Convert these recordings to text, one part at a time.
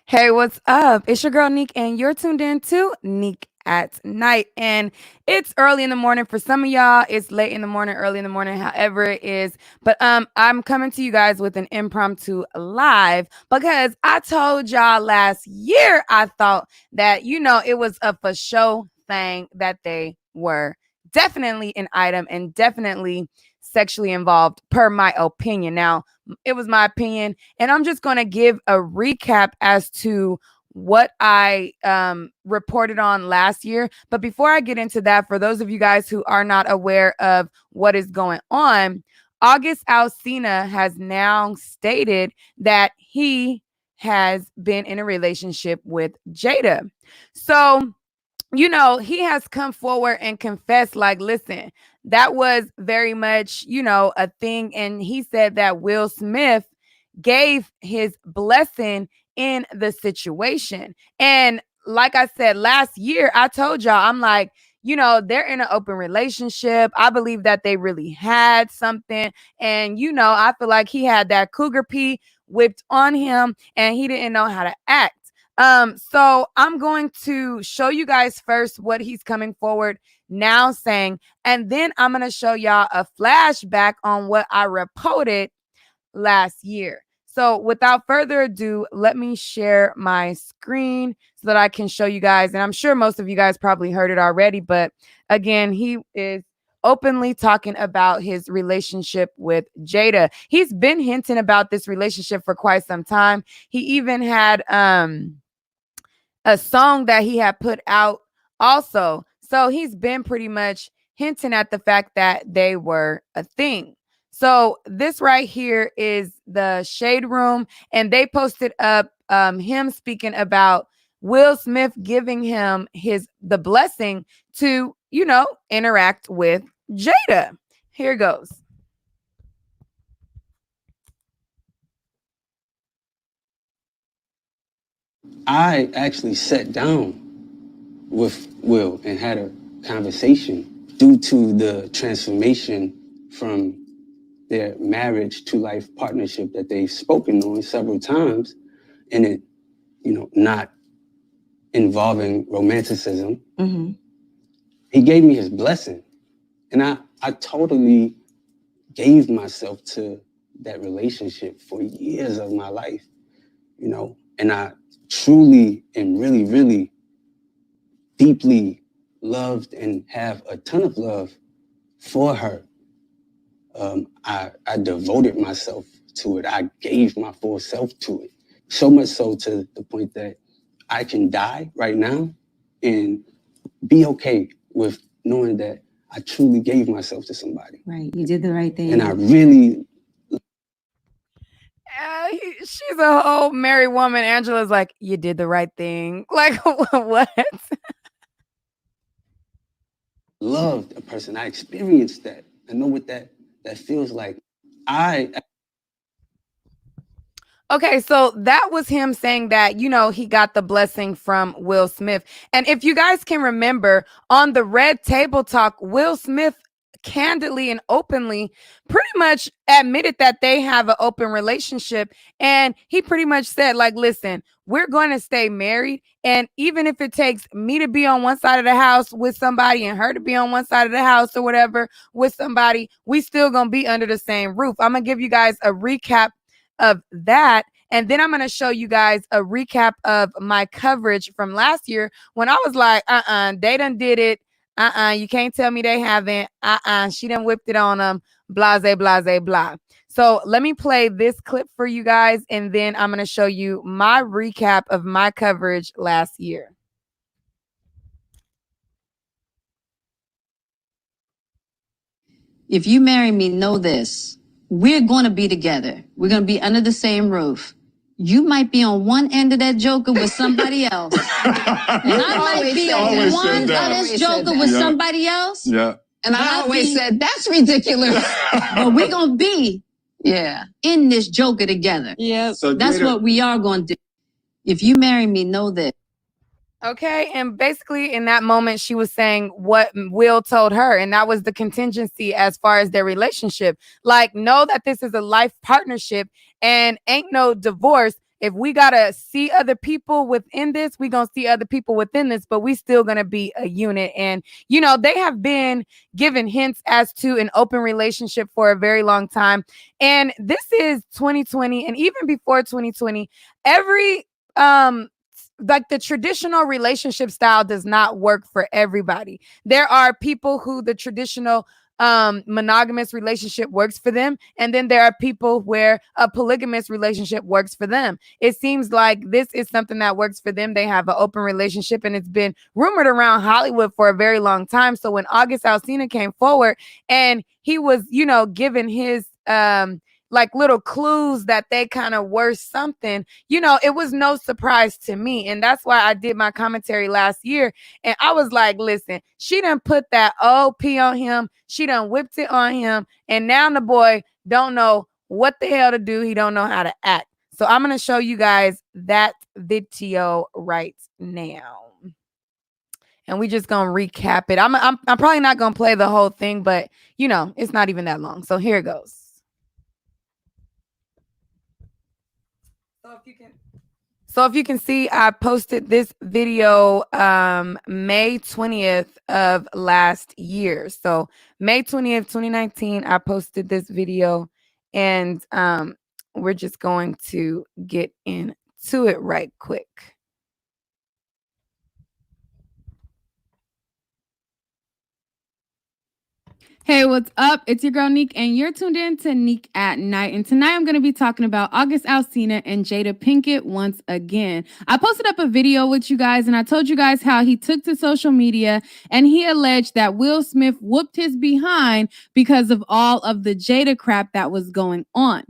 Hey, what's up? It's your girl Neek, and you're tuned in to Neek at Night. And it's early in the morning for some of y'all. It's late in the morning, early in the morning, however it is. But I'm coming to you guys with an impromptu live because I told y'all last year I thought that it was a for show thing that they were definitely an item and definitely sexually involved, per my opinion. Now, it was my opinion, and I'm just going to give a recap as to what I reported on last year. But before I get into that, for those of you guys who are not aware of what is going on, August Alsina has now stated that he has been in a relationship with Jada. So, he has come forward and confessed, like, listen, that was very much, a thing. And he said that Will Smith gave his blessing in the situation. And like I said last year, I told y'all, I'm like, they're in an open relationship. I believe that they really had something. And, I feel like he had that cougar pee whipped on him and he didn't know how to act. So I'm going to show you guys first what he's coming forward now saying, and then I'm going to show y'all a flashback on what I reported last year. So without further ado, let me share my screen so that I can show you guys. And I'm sure most of you guys probably heard it already, but again, he is openly talking about his relationship with Jada. He's been hinting about this relationship for quite some time. He even had a song that he had put out also. So he's been pretty much hinting at the fact that they were a thing. So this right here is the Shade Room, and they posted up him speaking about Will Smith giving him the blessing to, interact with Jada. Here goes. I actually sat down with Will and had a conversation due to the transformation from their marriage to life partnership that they've spoken on several times, and it, not involving romanticism. Mm-hmm. He gave me his blessing, and I totally gave myself to that relationship for years of my life, and I truly and really, really deeply loved and have a ton of love for her. I devoted myself to it. I gave my full self to it. So much so to the point that I can die right now and be okay with knowing that I truly gave myself to somebody. Right. You did the right thing. And I really... She's a whole married woman. Angela's like, you did the right thing. Like, what? Loved a person. I experienced that. I know what that feels like. Okay, so that was him saying that, he got the blessing from Will Smith. And if you guys can remember, on the Red Table Talk, Will Smith candidly and openly pretty much admitted that they have an open relationship. And he pretty much said, like, listen, we're going to stay married. And even if it takes me to be on one side of the house with somebody and her to be on one side of the house or whatever with somebody, we still going to be under the same roof. I'm going to give you guys a recap of that. And then I'm going to show you guys a recap of my coverage from last year when I was like, they done did it. You can't tell me they haven't. She done whipped it on them. Blase, blase, blah. So let me play this clip for you guys. And then I'm going to show you my recap of my coverage last year. If you marry me, know this. We're going to be together. We're going to be under the same roof. You might be on one end of that joker with somebody else. And I might be on one of this joker with somebody else. Yeah. And I always said, that's ridiculous. But we're going to be in this joker together. Yeah. So that's what we are going to do. If you marry me, know this. Okay. And basically in that moment, she was saying what Will told her. And that was the contingency as far as their relationship. Like, know that this is a life partnership and ain't no divorce. if we gotta see other people within this, we gonna see other people within this, but we still gonna be a unit. And they have been given hints as to an open relationship for a very long time. And this is 2020, and even before 2020, every like the traditional relationship style does not work for everybody. There are people who the traditional monogamous relationship works for them, and then there are people where a polygamous relationship works for them. It seems like this is something that works for them. They have an open relationship, and it's been rumored around Hollywood for a very long time. So when August Alsina came forward and he was given his like little clues that they kind of were something, it was no surprise to me. And that's why I did my commentary last year. And I was like, listen, she done put that OP on him. She done whipped it on him. And now the boy don't know what the hell to do. He don't know how to act. So I'm going to show you guys that video right now. And we just going to recap it. I'm probably not going to play the whole thing, but it's not even that long. So here it goes. So if you can see, I posted this video May 20th of last year. So May 20th, 2019, I posted this video, and we're just going to get into it right quick. Hey, what's up? It's your girl, Neek, and you're tuned in to Neek at Night. And tonight I'm going to be talking about August Alsina and Jada Pinkett once again. I posted up a video with you guys, and I told you guys how he took to social media and he alleged that Will Smith whooped his behind because of all of the Jada crap that was going on.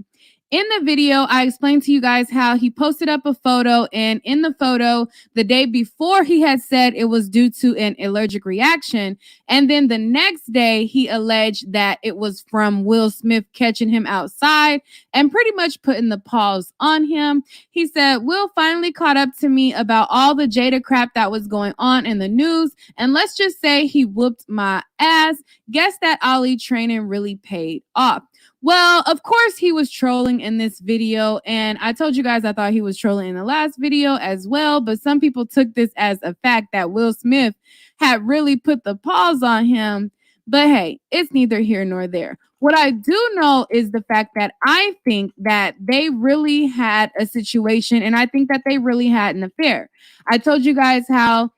In the video, I explained to you guys how he posted up a photo, and in the photo, the day before, he had said it was due to an allergic reaction. And then the next day, he alleged that it was from Will Smith catching him outside and pretty much putting the pause on him. He said, Will finally caught up to me about all the Jada crap that was going on in the news. And let's just say he whooped my ass. Guess that Ali training really paid off. Well, of course, he was trolling in this video, and I told you guys I thought he was trolling in the last video as well, but some people took this as a fact that Will Smith had really put the pause on him. But hey, it's neither here nor there. What I do know is the fact that I think that they really had a situation, and I think that they really had an affair. I told you guys how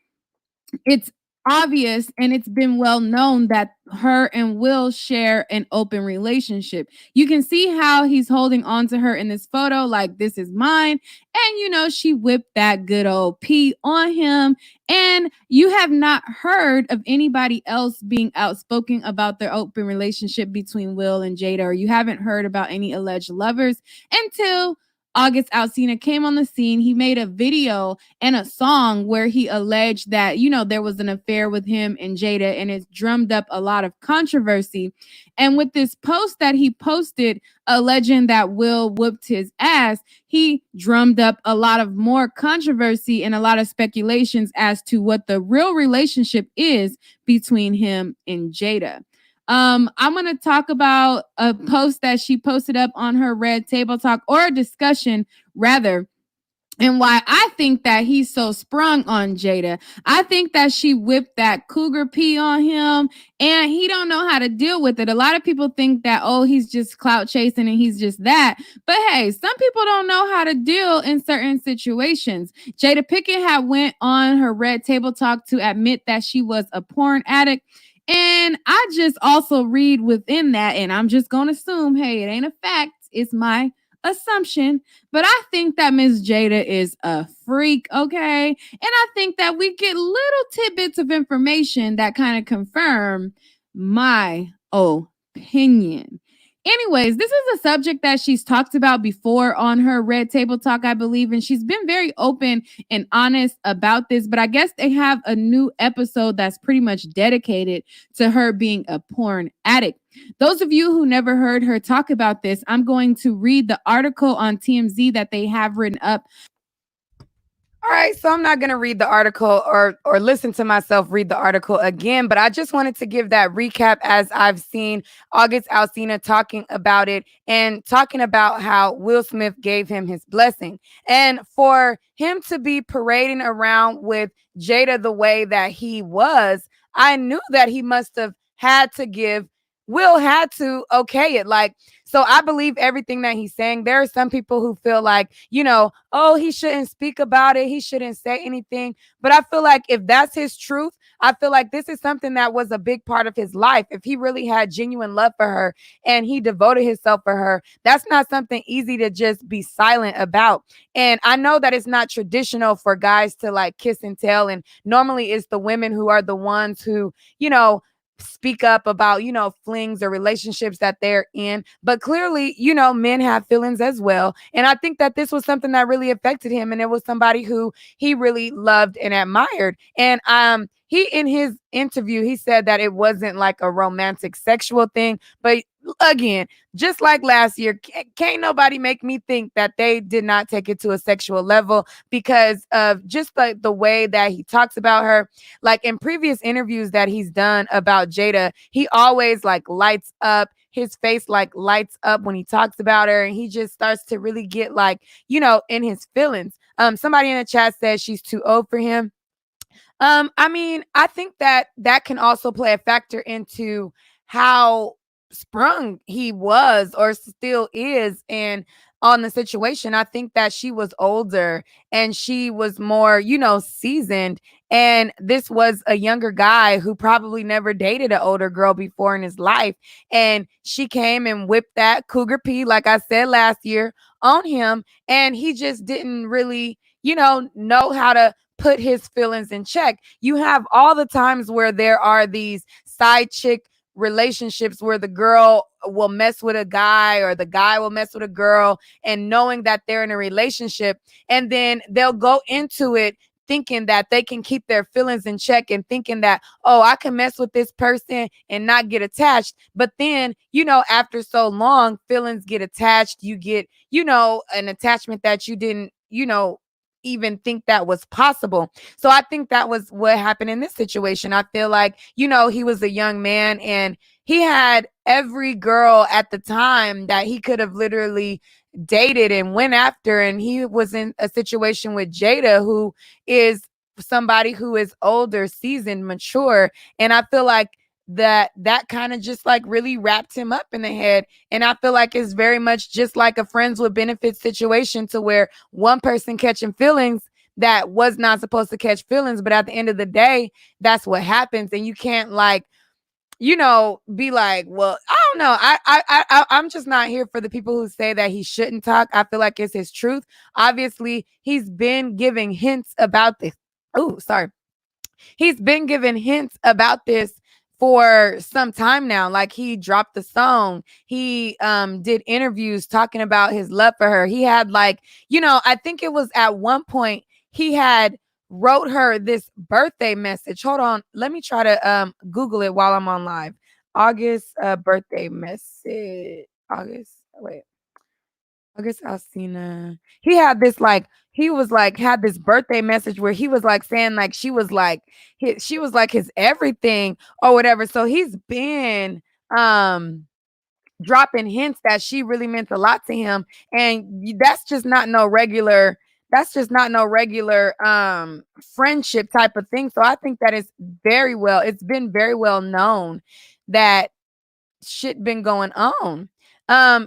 it's obvious and it's been well known that her and Will share an open relationship. You can see how he's holding on to her in this photo like this is mine, and she whipped that good old pee on him. And you have not heard of anybody else being outspoken about their open relationship between Will and Jada, or you haven't heard about any alleged lovers until August Alsina came on the scene. He made a video and a song where he alleged that, there was an affair with him and Jada, and it's drummed up a lot of controversy. And with this post that he posted, alleging that Will whooped his ass, he drummed up a lot of more controversy and a lot of speculations as to what the real relationship is between him and Jada. I'm going to talk about a post that she posted up on her Red Table Talk, or a discussion rather, and why I think that he's so sprung on Jada. I think that she whipped that cougar pee on him, and he don't know how to deal with it. A lot of people think that, he's just clout chasing and he's just that. But hey, some people don't know how to deal in certain situations. Jada Pinkett had went on her Red Table Talk to admit that she was a porn addict. And I just also read within that, and I'm just going to assume, hey, it ain't a fact. It's my assumption, but I think that Miss Jada is a freak, okay? And I think that we get little tidbits of information that kind of confirm my opinion. Anyways, this is a subject that she's talked about before on her Red Table Talk, I believe, and she's been very open and honest about this, but I guess they have a new episode that's pretty much dedicated to her being a porn addict. Those of you who never heard her talk about this, I'm going to read the article on TMZ that they have written up. All right, so I'm not going to read the article or listen to myself read the article again, but I just wanted to give that recap as I've seen August Alsina talking about it and talking about how Will Smith gave him his blessing. And for him to be parading around with Jada the way that he was, I knew that he must have had to give Will had to okay it. Like, so I believe everything that he's saying. There are some people who feel like, oh, he shouldn't speak about it. He shouldn't say anything. But I feel like if that's his truth, I feel like this is something that was a big part of his life. If he really had genuine love for her and he devoted himself for her, that's not something easy to just be silent about. And I know that it's not traditional for guys to like kiss and tell. And normally it's the women who are the ones who, speak up about, flings or relationships that they're in. But clearly, men have feelings as well. And I think that this was something that really affected him. And it was somebody who he really loved and admired. And he in his interview, he said that it wasn't like a romantic sexual thing. But again, just like last year, can't nobody make me think that they did not take it to a sexual level because of just the way that he talks about her. Like in previous interviews that he's done about Jada, he always like lights up. His face like lights up when he talks about her, and he just starts to really get like, in his feelings. Somebody in the chat says she's too old for him. I mean, I think that that can also play a factor into how sprung he was or still is and on the situation. I think that she was older and she was more, seasoned. And this was a younger guy who probably never dated an older girl before in his life. And she came and whipped that cougar P, like I said last year, on him. And he just didn't really, know how to put his feelings in check. You have all the times where there are these side chick relationships where the girl will mess with a guy or the guy will mess with a girl and knowing that they're in a relationship, and then they'll go into it thinking that they can keep their feelings in check and thinking that, oh, I can mess with this person and not get attached. But then, after so long, feelings get attached. You get, an attachment that you didn't, even think that was possible. So I think that was what happened in this situation. I feel like, he was a young man and he had every girl at the time that he could have literally dated and went after. And he was in a situation with Jada, who is somebody who is older, seasoned, mature. And I feel like that kind of just like really wrapped him up in the head. And I feel like it's very much just like a friends with benefits situation, to where one person catching feelings that was not supposed to catch feelings, but at the end of the day, that's what happens. And you can't like, be like, well, I don't know. I'm just not here for the people who say that he shouldn't talk. I feel like it's his truth. Obviously, he's been giving hints about this. Oh, sorry. He's been giving hints about this for some time now. Like he dropped the song. He did interviews talking about his love for her. He had like, I think it was at one point he had wrote her this birthday message. Hold on. Let me try to Google it while I'm on live. August birthday message. August Alsina. He had this like he was like had this birthday message where he was like saying like she was like his everything or whatever. So he's been dropping hints that she really meant a lot to him. And that's just not no regular friendship type of thing. So I think that it's been very well known that shit been going on.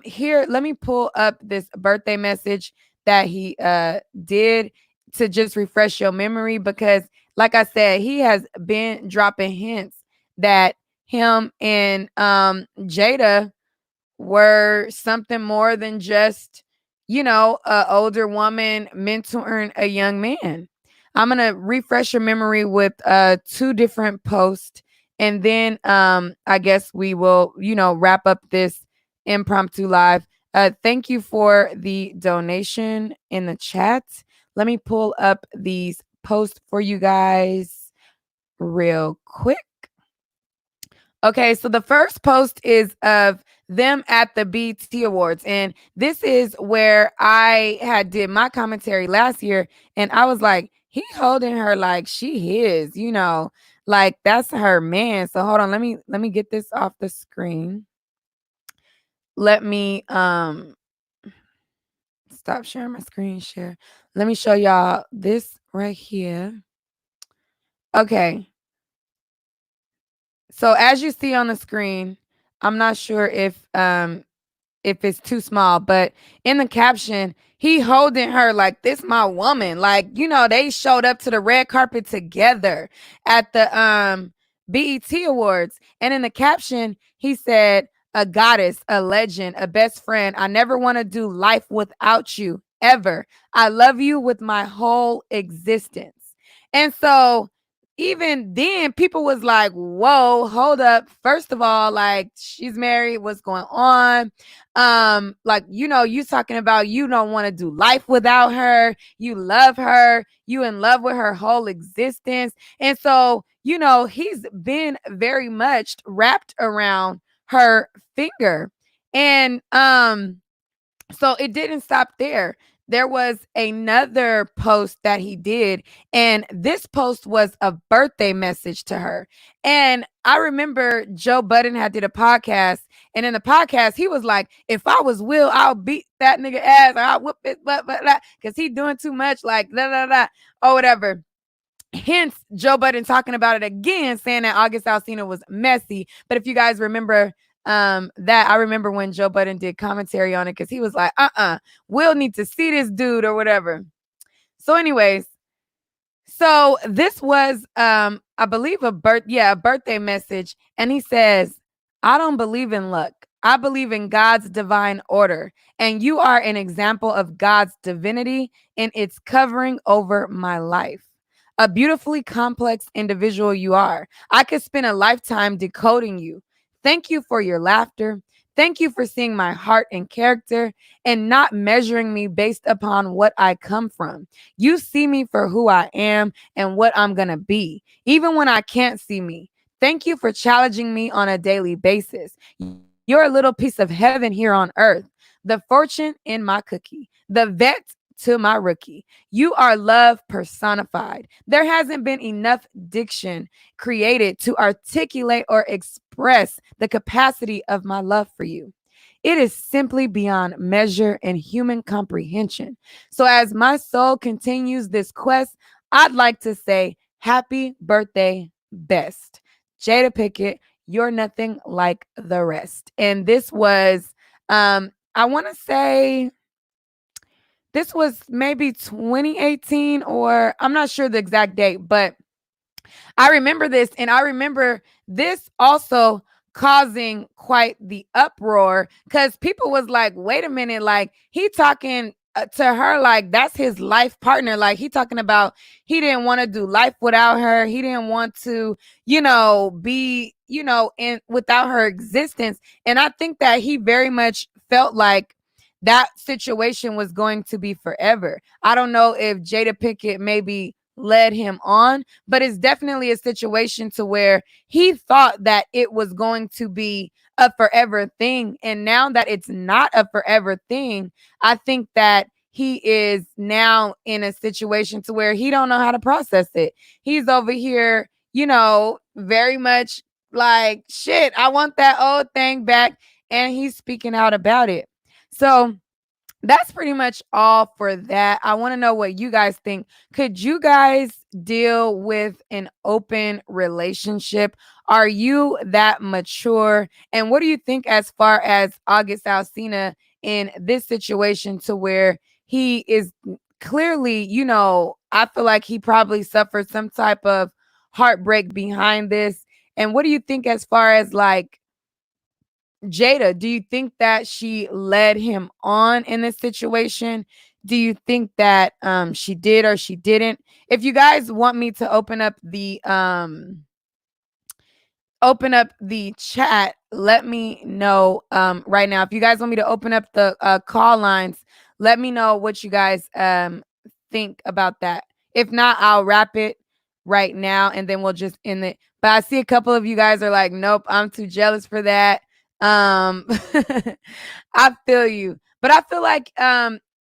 Here, let me pull up this birthday message that he did to just refresh your memory, because like I said, he has been dropping hints that him and Jada were something more than just, a older woman mentoring a young man. I'm gonna refresh your memory with two different posts, and then I guess we will, wrap up this impromptu live. Thank you for the donation in the chat. Let me pull up these posts for you guys real quick. Okay, so the first post is of them at the BET Awards, and this is where I had did my commentary last year, and I was like, he holding her like she his, like that's her man. So hold on, let me get this off the screen. Let me stop sharing my screen share. Let me show y'all this right here. Okay. So as you see on the screen, I'm not sure if it's too small, but in the caption, he holding her like this my woman. Like, they showed up to the red carpet together at the BET Awards. And in the caption, he said, a goddess, a legend, a best friend. I never want to do life without you ever. I love you with my whole existence. And so even then people was like, whoa, hold up. First of all, like she's married, what's going on? Like, you talking about you don't want to do life without her, you love her, you in love with her whole existence. And so, he's been very much wrapped around her finger. And so it didn't stop there. There was another post that he did, and this post was a birthday message to her. And I remember Joe Budden had did a podcast, and in the podcast, he was like, if I was Will, I'll beat that nigga ass, or I'll whoop it, but because he doing too much, like, or whatever. Hence, Joe Budden talking about it again, saying that August Alsina was messy. But if you guys remember that, I remember when Joe Budden did commentary on it because he was like, we'll need to see this dude or whatever. So, anyways, so this was I believe a birthday message. And he says, I don't believe in luck. I believe in God's divine order. And you are an example of God's divinity in its covering over my life. A beautifully complex individual you are. I could spend a lifetime decoding you. Thank you for your laughter. Thank you for seeing my heart and character and not measuring me based upon what I come from. You see me for who I am and what I'm going to be, even when I can't see me. Thank you for challenging me on a daily basis. You're a little piece of heaven here on earth, the fortune in my cookie, the vet to my rookie. You are love personified. There hasn't been enough diction created to articulate or express the capacity of my love for you. It is simply beyond measure and human comprehension. So, as my soul continues this quest, I'd like to say, happy birthday, best. Jada Pickett, you're nothing like the rest. And this was, I want to say, this was maybe 2018, or I'm not sure the exact date, but I remember this, and I remember this also causing quite the uproar because people was like, wait a minute, like he talking to her like that's his life partner. Like he talking about he didn't want to do life without her. He didn't want to, be, in without her existence. And I think that he very much felt like that situation was going to be forever. I don't know if Jada Pinkett maybe led him on, but it's definitely a situation to where he thought that it was going to be a forever thing. And now that it's not a forever thing, I think that he is now in a situation to where he don't know how to process it. He's over here, very much like, shit, I want that old thing back. And he's speaking out about it. So that's pretty much all for that. I want to know what you guys think. Could you guys deal with an open relationship? Are you that mature? And what do you think as far as August Alsina in this situation to where he is clearly, I feel like he probably suffered some type of heartbreak behind this. And what do you think as far as like Jada, do you think that she led him on in this situation? Do you think that she did or she didn't? If you guys want me to open up the chat, let me know right now. If you guys want me to open up the call lines, let me know what you guys think about that. If not, I'll wrap it right now, and then we'll just end it. But I see a couple of you guys are like, nope, I'm too jealous for that. I feel you. But I feel like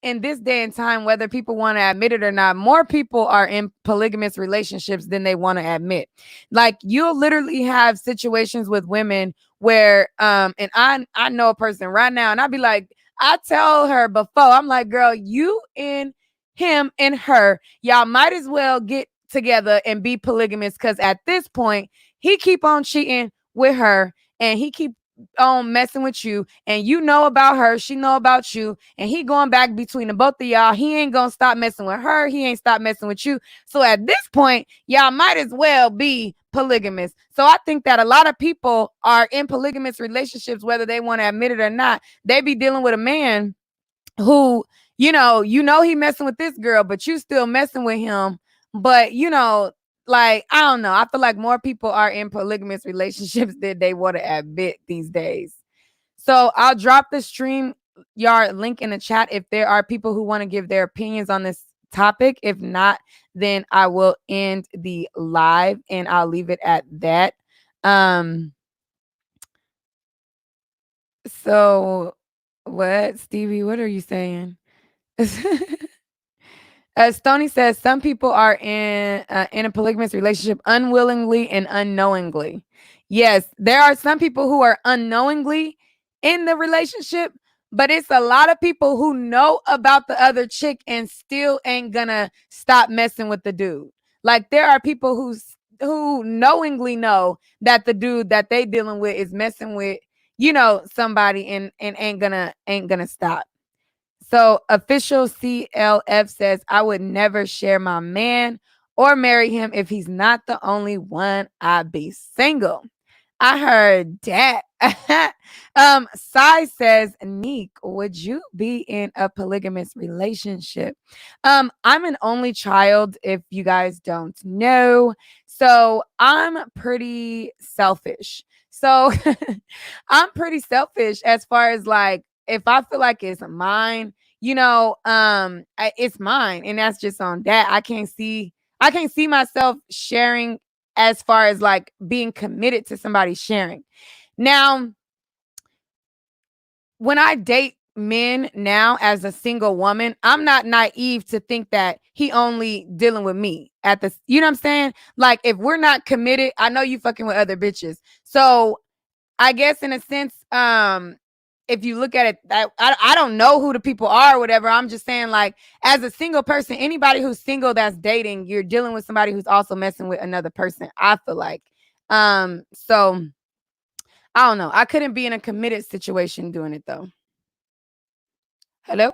in this day and time, whether people want to admit it or not, more people are in polygamous relationships than they want to admit. Like you'll literally have situations with women where and I know a person right now, and I'll be like, I tell her before, I'm like, girl, you and him and her, y'all might as well get together and be polygamous, because at this point, he keep on cheating with her and he keep on messing with you, and you know about her, she know about you, and he going back between the both of y'all. He ain't gonna stop messing with her, he ain't stop messing with you. So at this point, y'all might as well be polygamous. So I think that a lot of people are in polygamous relationships, whether they want to admit it or not. They be dealing with a man who, he messing with this girl, but you still messing with him. But like, I don't know. I feel like more people are in polygamous relationships than they want to admit these days. So I'll drop the stream yard link in the chat if there are people who want to give their opinions on this topic. If not, then I will end the live and I'll leave it at that. So what, Stevie, what are you saying? Stoney says some people are in a polygamous relationship unwillingly and unknowingly. Yes, there are some people who are unknowingly in the relationship, but it's a lot of people who know about the other chick and still ain't gonna stop messing with the dude. Like there are people who knowingly know that the dude that they dealing with is messing with, somebody, and ain't gonna stop. So official CLF says, I would never share my man or marry him if he's not the only one. I'd be single. I heard that. Sai says, Neek, would you be in a polygamous relationship? I'm an only child, if you guys don't know. So I'm pretty selfish. So I'm pretty selfish as far as like, if I feel like it's mine, it's mine. And that's just on that. I can't see myself sharing as far as like being committed to somebody sharing. Now, when I date men now as a single woman, I'm not naive to think that he only dealing with me at the, you know what I'm saying? Like if we're not committed, I know you fucking with other bitches. So I guess in a sense, if you look at it, I don't know who the people are or whatever. I'm just saying, like, as a single person, anybody who's single that's dating, you're dealing with somebody who's also messing with another person, I feel like. So I don't know. I couldn't be in a committed situation doing it though. Hello?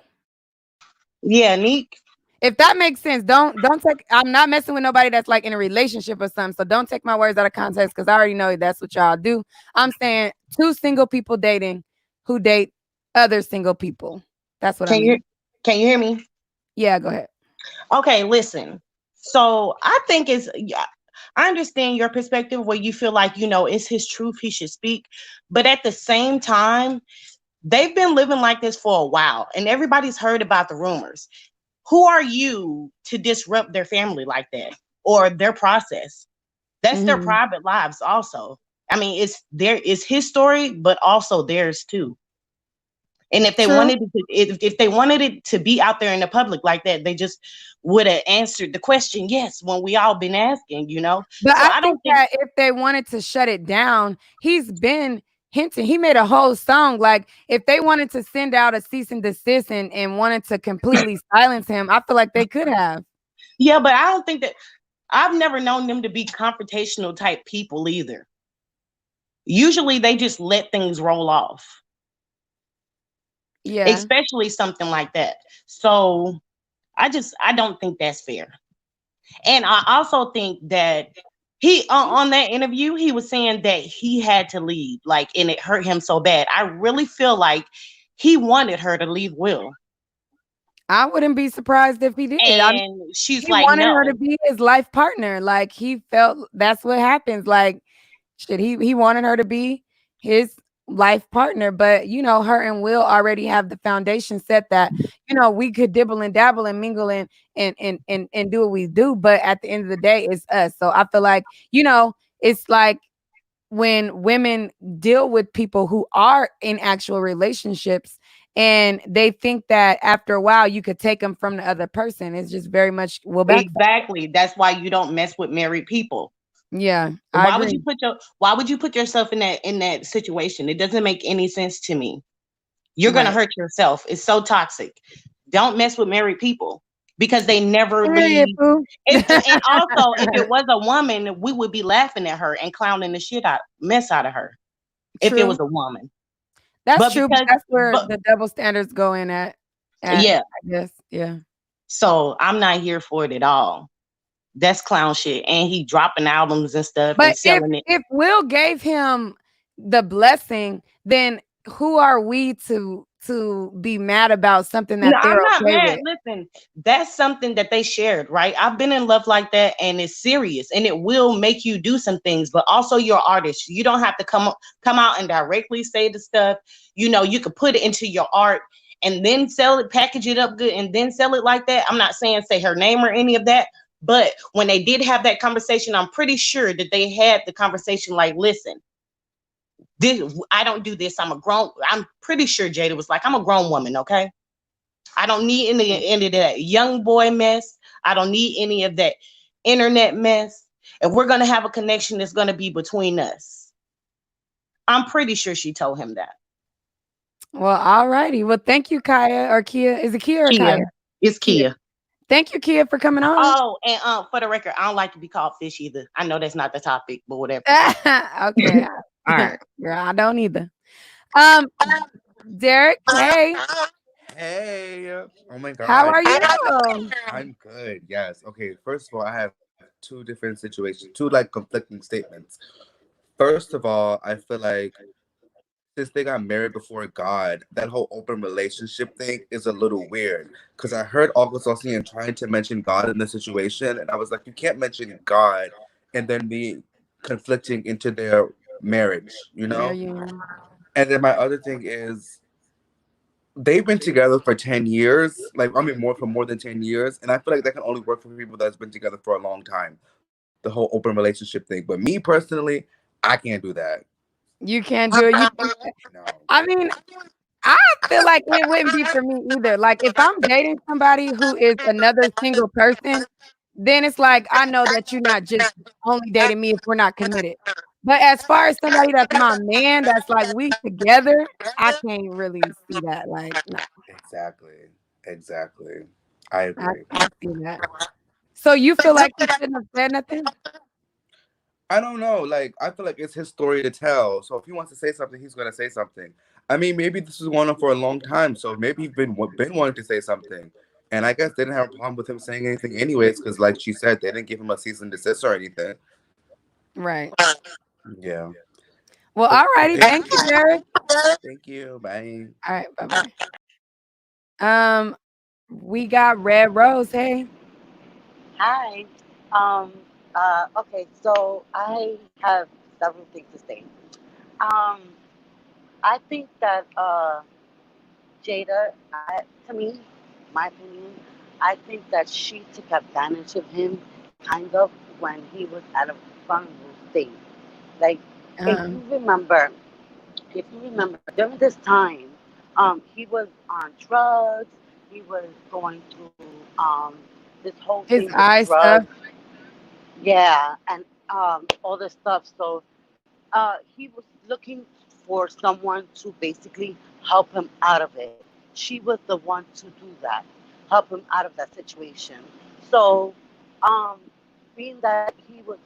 Yeah, Neek. If that makes sense, don't take. I'm not messing with nobody that's like in a relationship or something. So don't take my words out of context because I already know that's what y'all do. I'm saying two single people dating who date other single people. That's what I Can you mean. can you hear me? Yeah, go ahead. Okay, listen. So I think it's yeah, I understand your perspective where you feel like, it's his truth, he should speak. But at the same time, they've been living like this for a while and everybody's heard about the rumors. Who are you to disrupt their family like that or their process? That's their Mhm. private lives also. I mean, it's his story, but also theirs too. And if they True. wanted if they wanted it to be out there in the public like that, they just would have answered the question yes when we all been asking. But So I I think don't think. that if they wanted to shut it down, he's been hinting. He made a whole song. Like if they wanted to send out a cease and desist and wanted to completely silence him, I feel like they could have. Yeah, but I don't think that I've never known them to be confrontational type people either. Usually they just let things roll off, Yeah. especially something like that. So I don't think that's fair. And I also think that he on that interview, he was saying that he had to leave, like, and it hurt him so bad. I really feel like he wanted her to leave Will. I wouldn't be surprised if he did. I mean, And she's he like, wanted her to no. be his life partner. Like he felt that's what happens. Like shit, he wanted her to be his life partner. But her and Will already have the foundation set that we could dibble and dabble and mingle and do what we do. But at the end of the day, it's us. So I feel like it's like when women deal with people who are in actual relationships and they think that after a while you could take them from the other person. It's just very much will backfire. Exactly. That's why you don't mess with married people. Yeah, I agree. Why would you put yourself in that situation? It doesn't make any sense to me. You're gonna Right. hurt yourself. It's so toxic. Don't mess with married people because they never Period, leave. boo. And also, if it was a woman, we would be laughing at her and clowning the mess out of her. If it was True. a woman, That's but true, but because, that's where but the double standards go in at yeah. I guess. Yeah. So I'm not here for it at all. That's clown shit, and he dropping albums and stuff and But if selling it. if Will gave him the blessing, then who are we to be mad about something No, that they're I'm not okay mad. with? Listen, that's something that they shared, right? I've been in love like that, and it's serious, and it will make you do some things. But also, you're an artist. You don't have to come out and directly say the stuff. You could put it into your art and then sell it, package it up good, and then sell it like that. I'm not saying say her name or any of that, but when they did have that conversation, I'm pretty sure that they had the conversation like, listen, this I don't do this. I'm pretty sure Jada was like, I'm a grown woman, okay? I don't need any of that young boy mess. I don't need any of that internet mess. If we're gonna have a connection, it's gonna be between us. I'm pretty sure she told him that. Well, alrighty. Well, thank you, Kaya or Kia. Is it Kia or Kia. Kaya? It's Kia. Kia. Thank you, Kia, for coming on. Oh, and for the record, I don't like to be called fish either. I know that's not the topic, but whatever. Okay. All right. Girl, I don't either. Um, Derek, hey, Hey, oh my how God. are you? I'm good. Yes. Okay. First of all, I have two different situations, two like conflicting statements. First of all, I feel like since they got married before God, that whole open relationship thing is a little weird. Because I heard August Alsina trying to mention God in the situation, and I was like, you can't mention God and then be conflicting into their marriage, you There know? you And then my other thing is they've been together for 10 years, like I mean more than 10 years, and I feel like that can only work for people that's been together for a long time, the whole open relationship thing. But me personally, I can't do that. you can't do it. You think No. I mean, I feel like it wouldn't be for me either. Like if I'm dating somebody who is another single person, then it's like I know that you're not just only dating me if we're not committed. But as far as somebody that's my man, that's like we together, I can't really see that. Like, no, Exactly. Exactly. I I agree. can't see that. So you feel like he shouldn't have said nothing? I don't know. Like, I feel like it's his story to tell. So if he wants to say something, he's gonna say something. I mean, maybe this was going on for a long time, so maybe he's been wanting to say something. And I guess they didn't have a problem with him saying anything, anyways, because like she said, they didn't give him a cease and desist or anything. Right. Yeah. Well, But all righty. Thank you, Derek. thank you. Bye. All right, bye bye. Um, we got Red Rose. Hey. Hi. Okay, so I have several things to say. Um, I think that Jada, to me, my opinion, I think that she took advantage of him kind of when he was at a vulnerable state. Like, if Uh, you remember, during this time, he was on drugs, he was going through this whole his thing with eye stuff. drugs. Yeah, and all this stuff. So he was looking for someone to basically help him out of it. She was the one to do that, help him out of that situation. So, um, being that he was,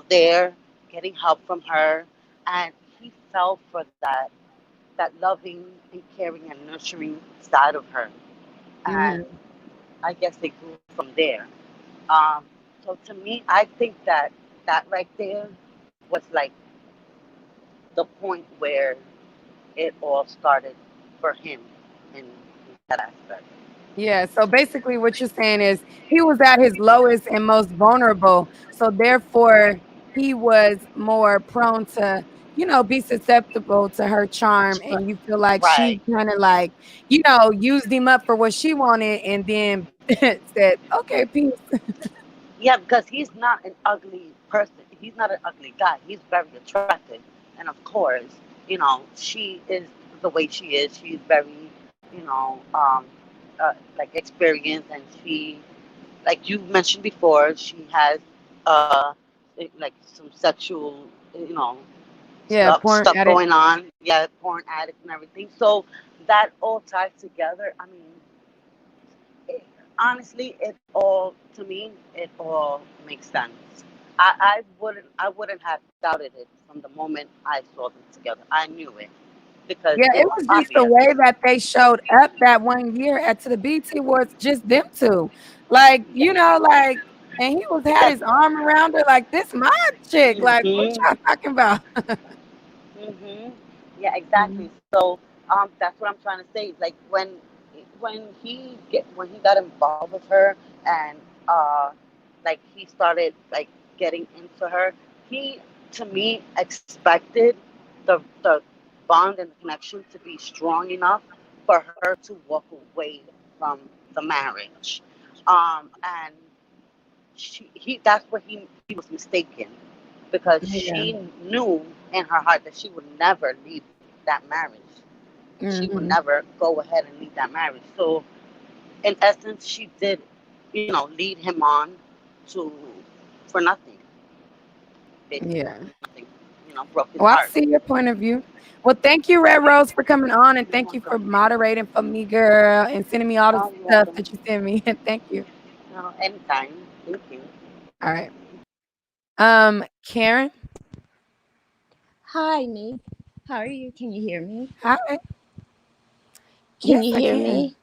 there getting help from her, and he fell for that loving and caring and nurturing side of her, and Mhm. I guess they grew from there. Um, so to me, I think that right there was like the point where it all started for him in that aspect. Yeah, so basically what you're saying is he was at his lowest and most vulnerable, so therefore he was more prone to be susceptible to her charm, and you feel like she Right. kind of like, used him up for what she wanted, and then said, "Okay, peace." Yeah, because he's not an ugly person. He's not an ugly guy. He's very attractive. And of course, she is the way she is. She's very, like experienced, and she, like you mentioned before, she has like some sexual, you know, Yeah, porn stuff addict. going on. Yeah, porn addict and everything. So that all ties together. I mean, it, honestly, it all to me, it all makes sense. I wouldn't have doubted it from the moment I saw them together. I knew it because Yeah, it it's was just the obvious. way that they showed up that one year to the BT Awards, just them two. Like, Yeah. and he was had Yes. his arm around her, like, this my chick. Like, what Mhm. y'all talking about? Yeah, Mhm. exactly. So that's what I'm trying to say. Like when he got involved with her, and like he started like getting into her, he to me expected the bond and the connection to be strong enough for her to walk away from the marriage. And that's where he was mistaken, because Yeah. she knew in her heart that she would never leave that marriage. She would Mhm. never go ahead and leave that marriage. So in essence, she did, lead him on to for nothing, basically Yeah. for nothing. Broke his Well, I heart. see your point of view. Well, thank you, Red Rose, for coming on, and You're thank you for welcome. moderating for me, girl, and sending me all the Oh, you're stuff welcome. that you sent me. Thank you. No, anytime. Thank you. All right. Karen. Hi, Nick. How are you? Can you hear me? Hi. Can Yes, you I hear can. me?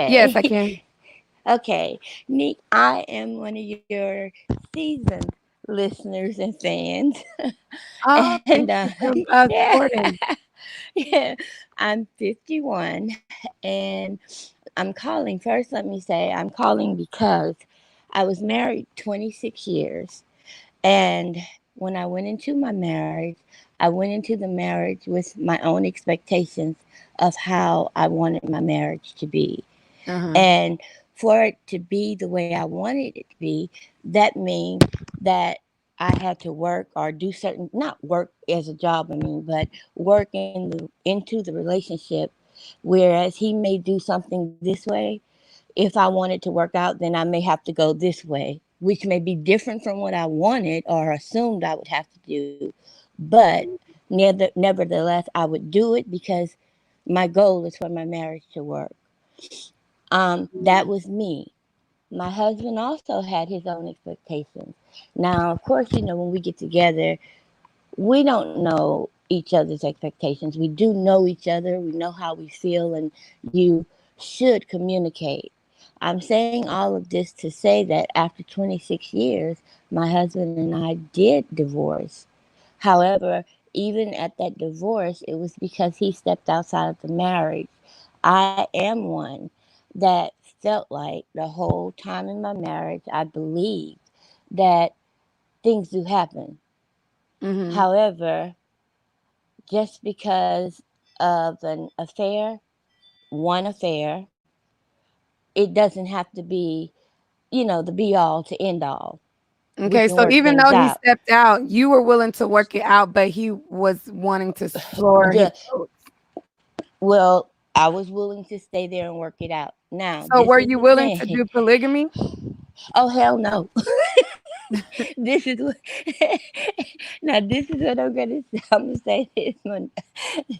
Yes, I Okay. can. Okay. Nick, I am one of your seasoned listeners and fans. Oh, And thank you for yeah, supporting. yeah, I'm 51 and I'm calling. First, let me say I'm calling because I was married 26 years. And when I went into my marriage, I went into the marriage with my own expectations of how I wanted my marriage to be. Uh-huh. And for it to be the way I wanted it to be, that means that I had to work or do certain, not work as a job, I mean, but work into the relationship. Whereas he may do something this way, if I wanted to work out, then I may have to go this way, which may be different from what I wanted or assumed I would have to do. But nevertheless, I would do it because my goal is for my marriage to work. That was me. My husband also had his own expectations. Now, of course, when we get together, we don't know each other's expectations. We do know each other. We know how we feel, and you should communicate. I'm saying all of this to say that after 26 years, my husband and I did divorce. However, even at that divorce, it was because he stepped outside of the marriage. I am one that felt like the whole time in my marriage, I believed that things do happen. Mhm. However, just because of an affair, one affair, it doesn't have to be, the be all to end all. We Okay, can so work even things though he out. stepped out, you were willing to work it out, but he was wanting to explore his The, thoughts. well, I was willing to stay there and work it out. Now, So this were is you the willing to thing. do polygamy? Oh, hell no. This is what, now this is what I'm gonna say this one.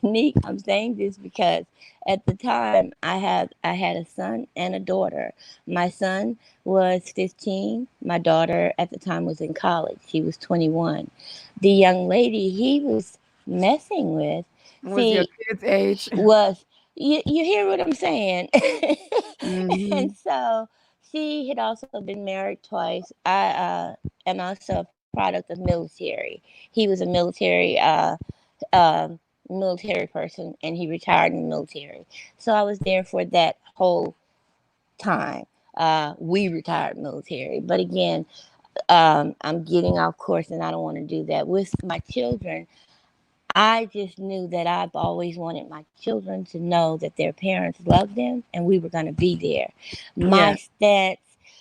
Neek, I'm saying this because at the time I had a son and a daughter. My son was 15. My daughter at the time was in college. She was 21. The young lady he was messing with, Was your see, kid's age? was, you hear what I'm saying? And Mhm. so she had also been married twice. I am also a product of military. He was a uh, military person, and he retired in the military. So I was there for that whole time. We retired military, but again, I'm getting off course and I don't want to do that. With my children, I just knew that I've always wanted my children to know that their parents loved them and we were going to be there. Yeah.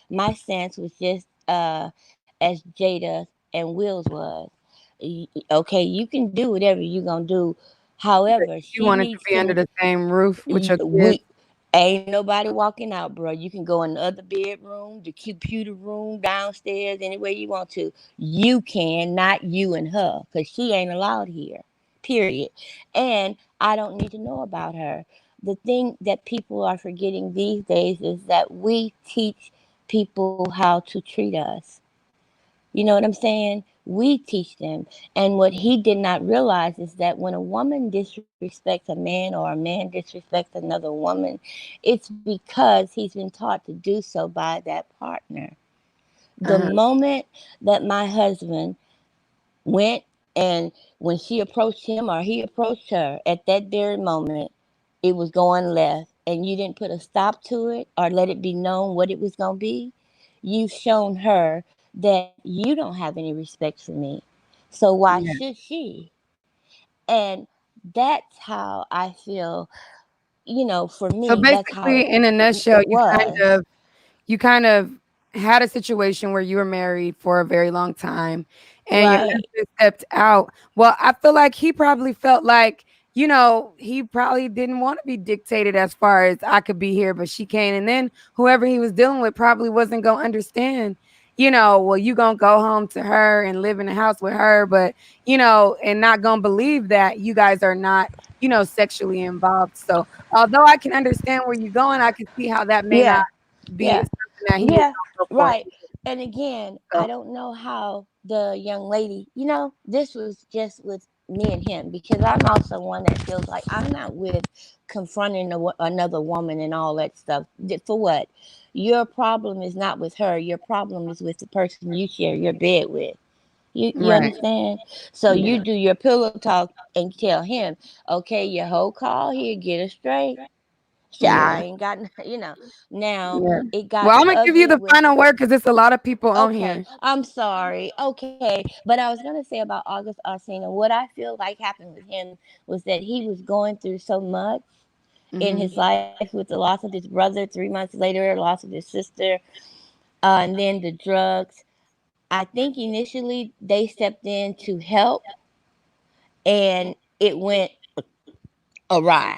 My stance was just as Jada and Will's was. Okay, you can do whatever you're going to do. However, You she wanted to needs be under to the same roof with your kids. we ain't nobody walking out, bro. You can go in the other bedroom, the computer room, downstairs, anywhere you want to. You can, not you and her, because she ain't allowed here. Period. And I don't need to know about her. The thing that people are forgetting these days is that we teach people how to treat us. You know what I'm saying? We teach them. And what he did not realize is that when a woman disrespects a man or a man disrespects another woman, it's because he's been taught to do so by that partner. The Uh-huh. moment that my husband went and when she approached him or he approached her, at that very moment, it was going left. And you didn't put a stop to it or let it be known what it was going to be. You've shown her that you don't have any respect for me. So why Yeah. should she? And that's how I feel, for So me, that's how basically, in a nutshell, it was. you kind of had a situation where you were married for a very long time and your Right. husband stepped out. Well, I feel like he probably felt like, he probably didn't want to be dictated as far as I could be here, but she can't. And then whoever he was dealing with probably wasn't going to understand, well, you going to go home to her and live in the house with her, but, and not going to believe that you guys are not, sexually involved. So although I can understand where you're going, I can see how that may not Yeah. be Yeah. something that he was Yeah, gonna go for. right. And again, I So don't know how the young lady, this was just with me and him because I'm also one that feels like I'm not with confronting another woman and all that stuff. For what? Your problem is not with her. Your problem is with the person you share your bed with. You right. understand? So you Yeah. do your pillow talk and tell him, okay, your whole call here, get it straight. I Yeah. ain't got, now Yeah. it got Well, I'm gonna give you ugly the with. final word because it's a lot of people on Okay, here. I'm sorry. Okay, but I was gonna say about August Alsina, what I feel like happened with him was that he was going through so much in Hmm. his life with the loss of his brother. 3 months later, loss of his sister, and then the drugs. I think initially they stepped in to help, and it went awry.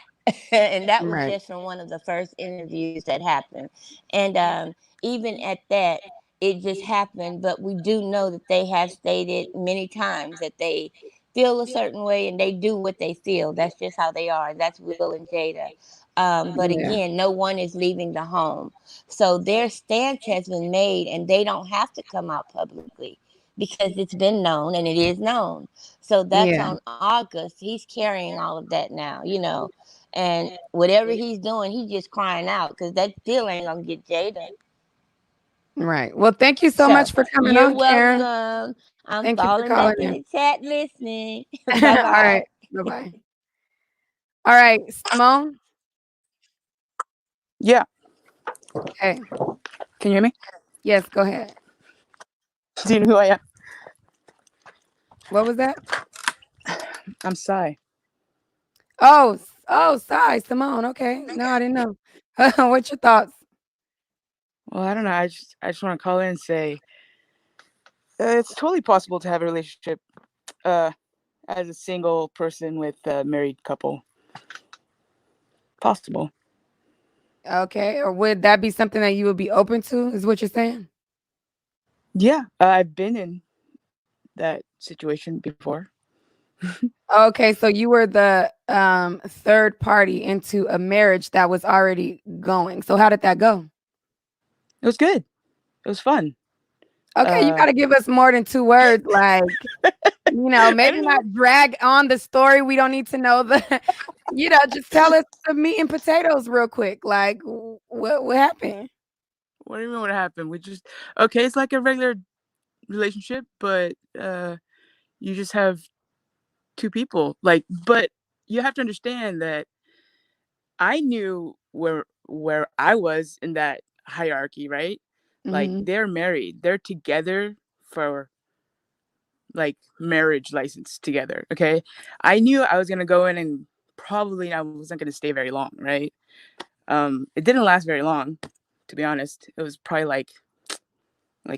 And that was Right. just from one of the first interviews that happened. And even at that, it just happened. But we do know that they have stated many times that they feel a certain way and they do what they feel. That's just how they are. That's Will and Jada. But Yeah. again, no one is leaving the home. So their stance has been made and they don't have to come out publicly because it's been known and it is known. So that's Yeah. on August. He's carrying all of that now. And whatever he's doing, he's just crying out because that still ain't gonna get Jada. Right. Well, thank you so So much for coming you're on, Karen. welcome. I'm Thank you for falling calling back in in. the chat listening. Bye All bye. right. Bye bye. All right, Simone. Yeah. Hey. Can you hear me? Yes. Go ahead. Do you know who I am? What was that? I'm Sai. Oh, sorry, Simone. Okay. No, I didn't know. What's your thoughts? Well, I don't know. I just want to call in and say it's totally possible to have a relationship uh, as a single person with a married couple. Possible. Okay. Or would that be something that you would be open to? Is what you're saying? Yeah, I've been in that situation before. Okay, so you were the third party into a marriage that was already going. So how did that go? It was good. It was fun. Okay, you Uh, got to give us more than 2 words. Like, I maybe don't know. not drag on the story. We don't need to know the, just tell us the meat and potatoes real quick. Like, what happened? What do you mean? What happened? We just okay. It's like a regular relationship, but you just have two people. Like, but you have to understand that I knew where I was in that hierarchy, right? Like Hmm. they're married, they're together, for like marriage license together. Okay. I knew I was gonna go in and probably I wasn't gonna stay very long, right? It didn't last very long, to be honest. It was probably like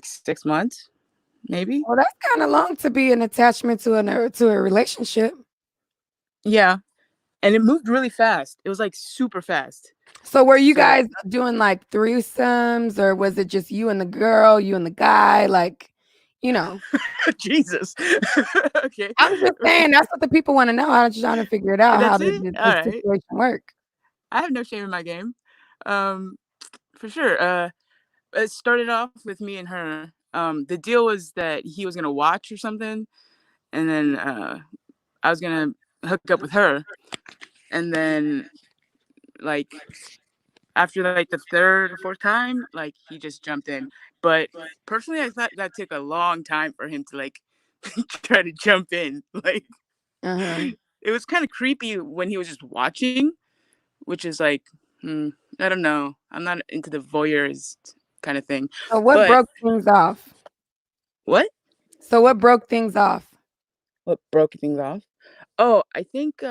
6 months, maybe. Well, that's kind of long to be an attachment to a relationship. Yeah. And it moved really fast. It was like super fast. So were you So guys doing like threesomes, or was it just you and the girl, you and the guy? Like, you know, Jesus. Okay. I'm just saying that's what the people want to know. I'm just trying to figure it out. How That's did it. the All right. situation work? I have no shame in my game. Um, for sure. It started off with me and her. The deal was that he was gonna watch or something, and then I was gonna hook up with her, and then like after like the third or fourth time, like he just jumped in. But personally, I thought that took a long time for him to like try to jump in. Like Uh-huh. it was kind of creepy when he was just watching, which is like, hmm, I don't know. I'm not into the voyeurist kind of thing. So what But broke things off? what? So what broke things off? What broke things off? Oh, I think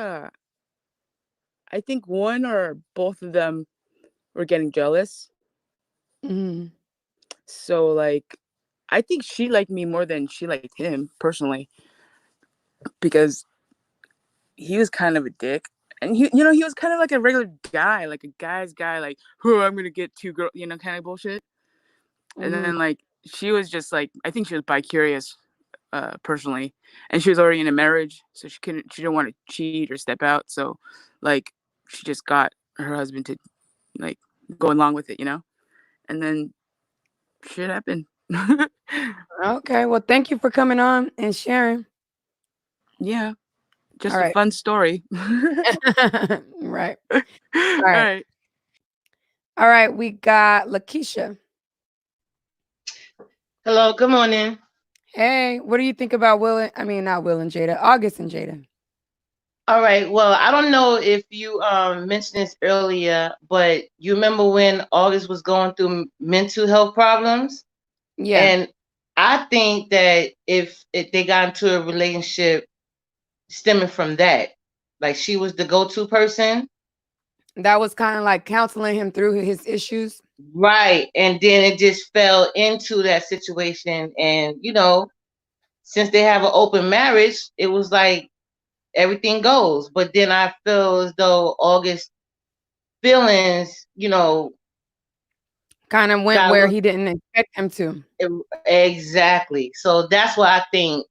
one or both of them were getting jealous. Mhm. So like I think she liked me more than she liked him personally because he was kind of a dick. And he was kind of like a regular guy, like a guy's guy, like, oh, I'm gonna get two girls, kind of bullshit. And Mhm. then like she was just like, I think she was bi-curious, personally, and she was already in a marriage, so she didn't want to cheat or step out, so like she just got her husband to like go along with it. And then shit happened. Okay. Well, thank you for coming on and sharing. Yeah, All just a right. fun story. Right. All All right. right. All right. We got Lakeisha. Hello, good morning. Hey, what do you think about not Will and Jada, August and Jada? All right. Well, I don't know if you mentioned this earlier, but you remember when August was going through mental health problems? Yeah. And I think that if they got into a relationship stemming from that, like she was the go-to person, That was kind of like counseling him through his issues. right? And then it just fell into that situation, and since they have an open marriage, it was like everything goes. But then I feel as though August feelings, Kind of went got a where little he didn't expect him to. exactly. So that's what I think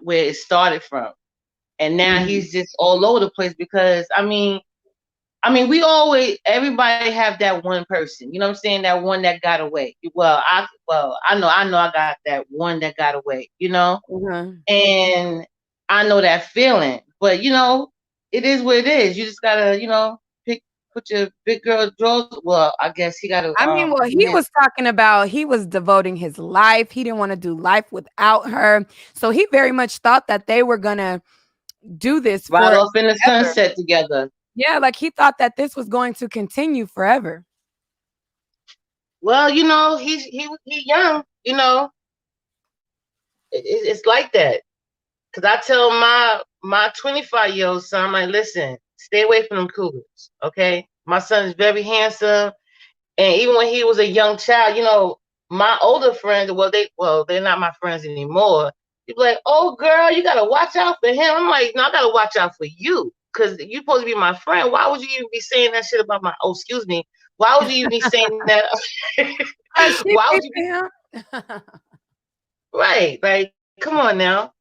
where it started from. And now Mhm. he's just all over the place because we always everybody have that one person. You know what I'm saying? That one that got away. I know I got that one that got away. Uh-huh. And I know that feeling. But it is what it is. You just gotta put your big girl drawers. Well, I guess he gotta I mean, well, he yeah. was talking about he was devoting his life. He didn't want to do life without her. So he very much thought that they were gonna do this Ride forever. off in the sunset together. Yeah, like he thought that this was going to continue forever. Well, he young. It's like that. Cause I tell my 25-year-old son, I'm like, listen, stay away from them cougars, okay? My son is very handsome, and even when he was a young child, my older friends, they're not my friends anymore. You'd be like, oh girl, you gotta watch out for him. I'm like, no, I gotta watch out for you, cause you're supposed to be my friend. Why would you even be saying that shit about my? Oh, excuse me. Why would you even be saying that? She Why would you? peeping him. Right, like, come on now.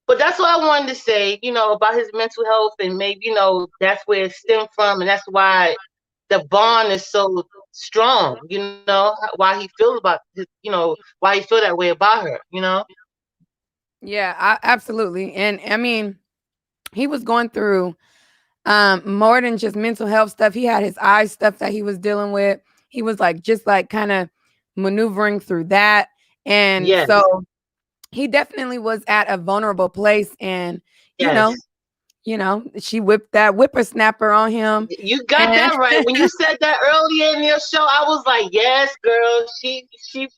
But that's what I wanted to say, about his mental health, and maybe, that's where it stemmed from, and that's why the bond is so strong, why he feels about why he feel that way about her. Yeah, absolutely. And I mean, he was going through more than just mental health stuff. He had his eyes stuff that he was dealing with. He was like just like kind of maneuvering through that. And Yes, so he definitely was at a vulnerable place. And you know, yes. she whipped that whippersnapper on him. You got And that right. When you said that earlier in your show, I was like, yes, girl, she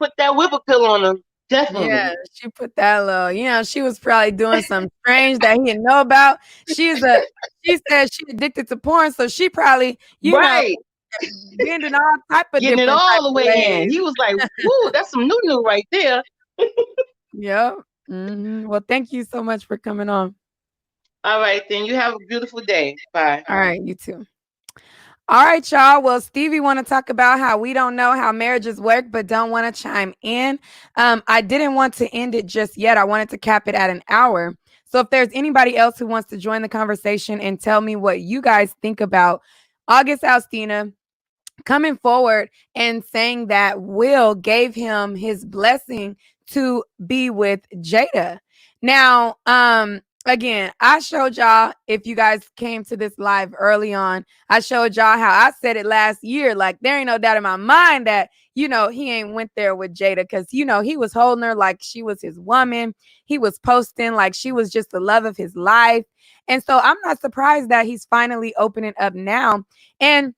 put that whipper pill on him. Yeah, Definitely. she put that little, she was probably doing something strange that he didn't know about. She said she addicted to porn, so she probably, Right. bending all type of Getting it different type all the of way in. ways. He was like, woo, that's some new right there. Yep. Well, thank you so much for coming on. All right, then you have a beautiful day. Bye. All right, you too. All right, y'all. Well, Stevie want to talk about how we don't know how marriages work, but don't want to chime in. I didn't want to end it just yet. I wanted to cap it at an hour. So if there's anybody else who wants to join the conversation and tell me what you guys think about August Alsina coming forward and saying that Will gave him his blessing to be with Jada. Now, again, I showed y'all, if you guys came to this live early on, I showed y'all how I said it last year. Like, there ain't no doubt in my mind that, he ain't went there with Jada because, he was holding her like she was his woman. He was posting like she was just the love of his life. And so I'm not surprised that he's finally opening up now. And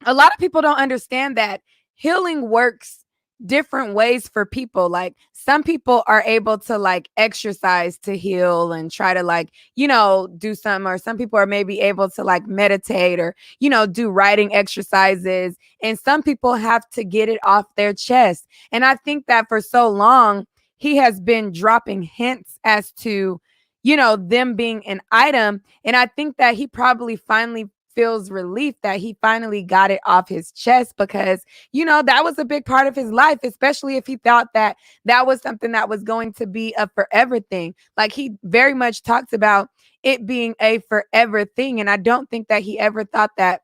a lot of people don't understand that healing works different ways for people. Like some people are able to like exercise to heal and try to like, do something, or some people are maybe able to like meditate or, do writing exercises. And some people have to get it off their chest. And I think that for so long, he has been dropping hints as to, them being an item. And I think that he probably finally feels relief that he finally got it off his chest because, that was a big part of his life, especially if he thought that that was something that was going to be a forever thing. Like he very much talked about it being a forever thing. And I don't think that he ever thought that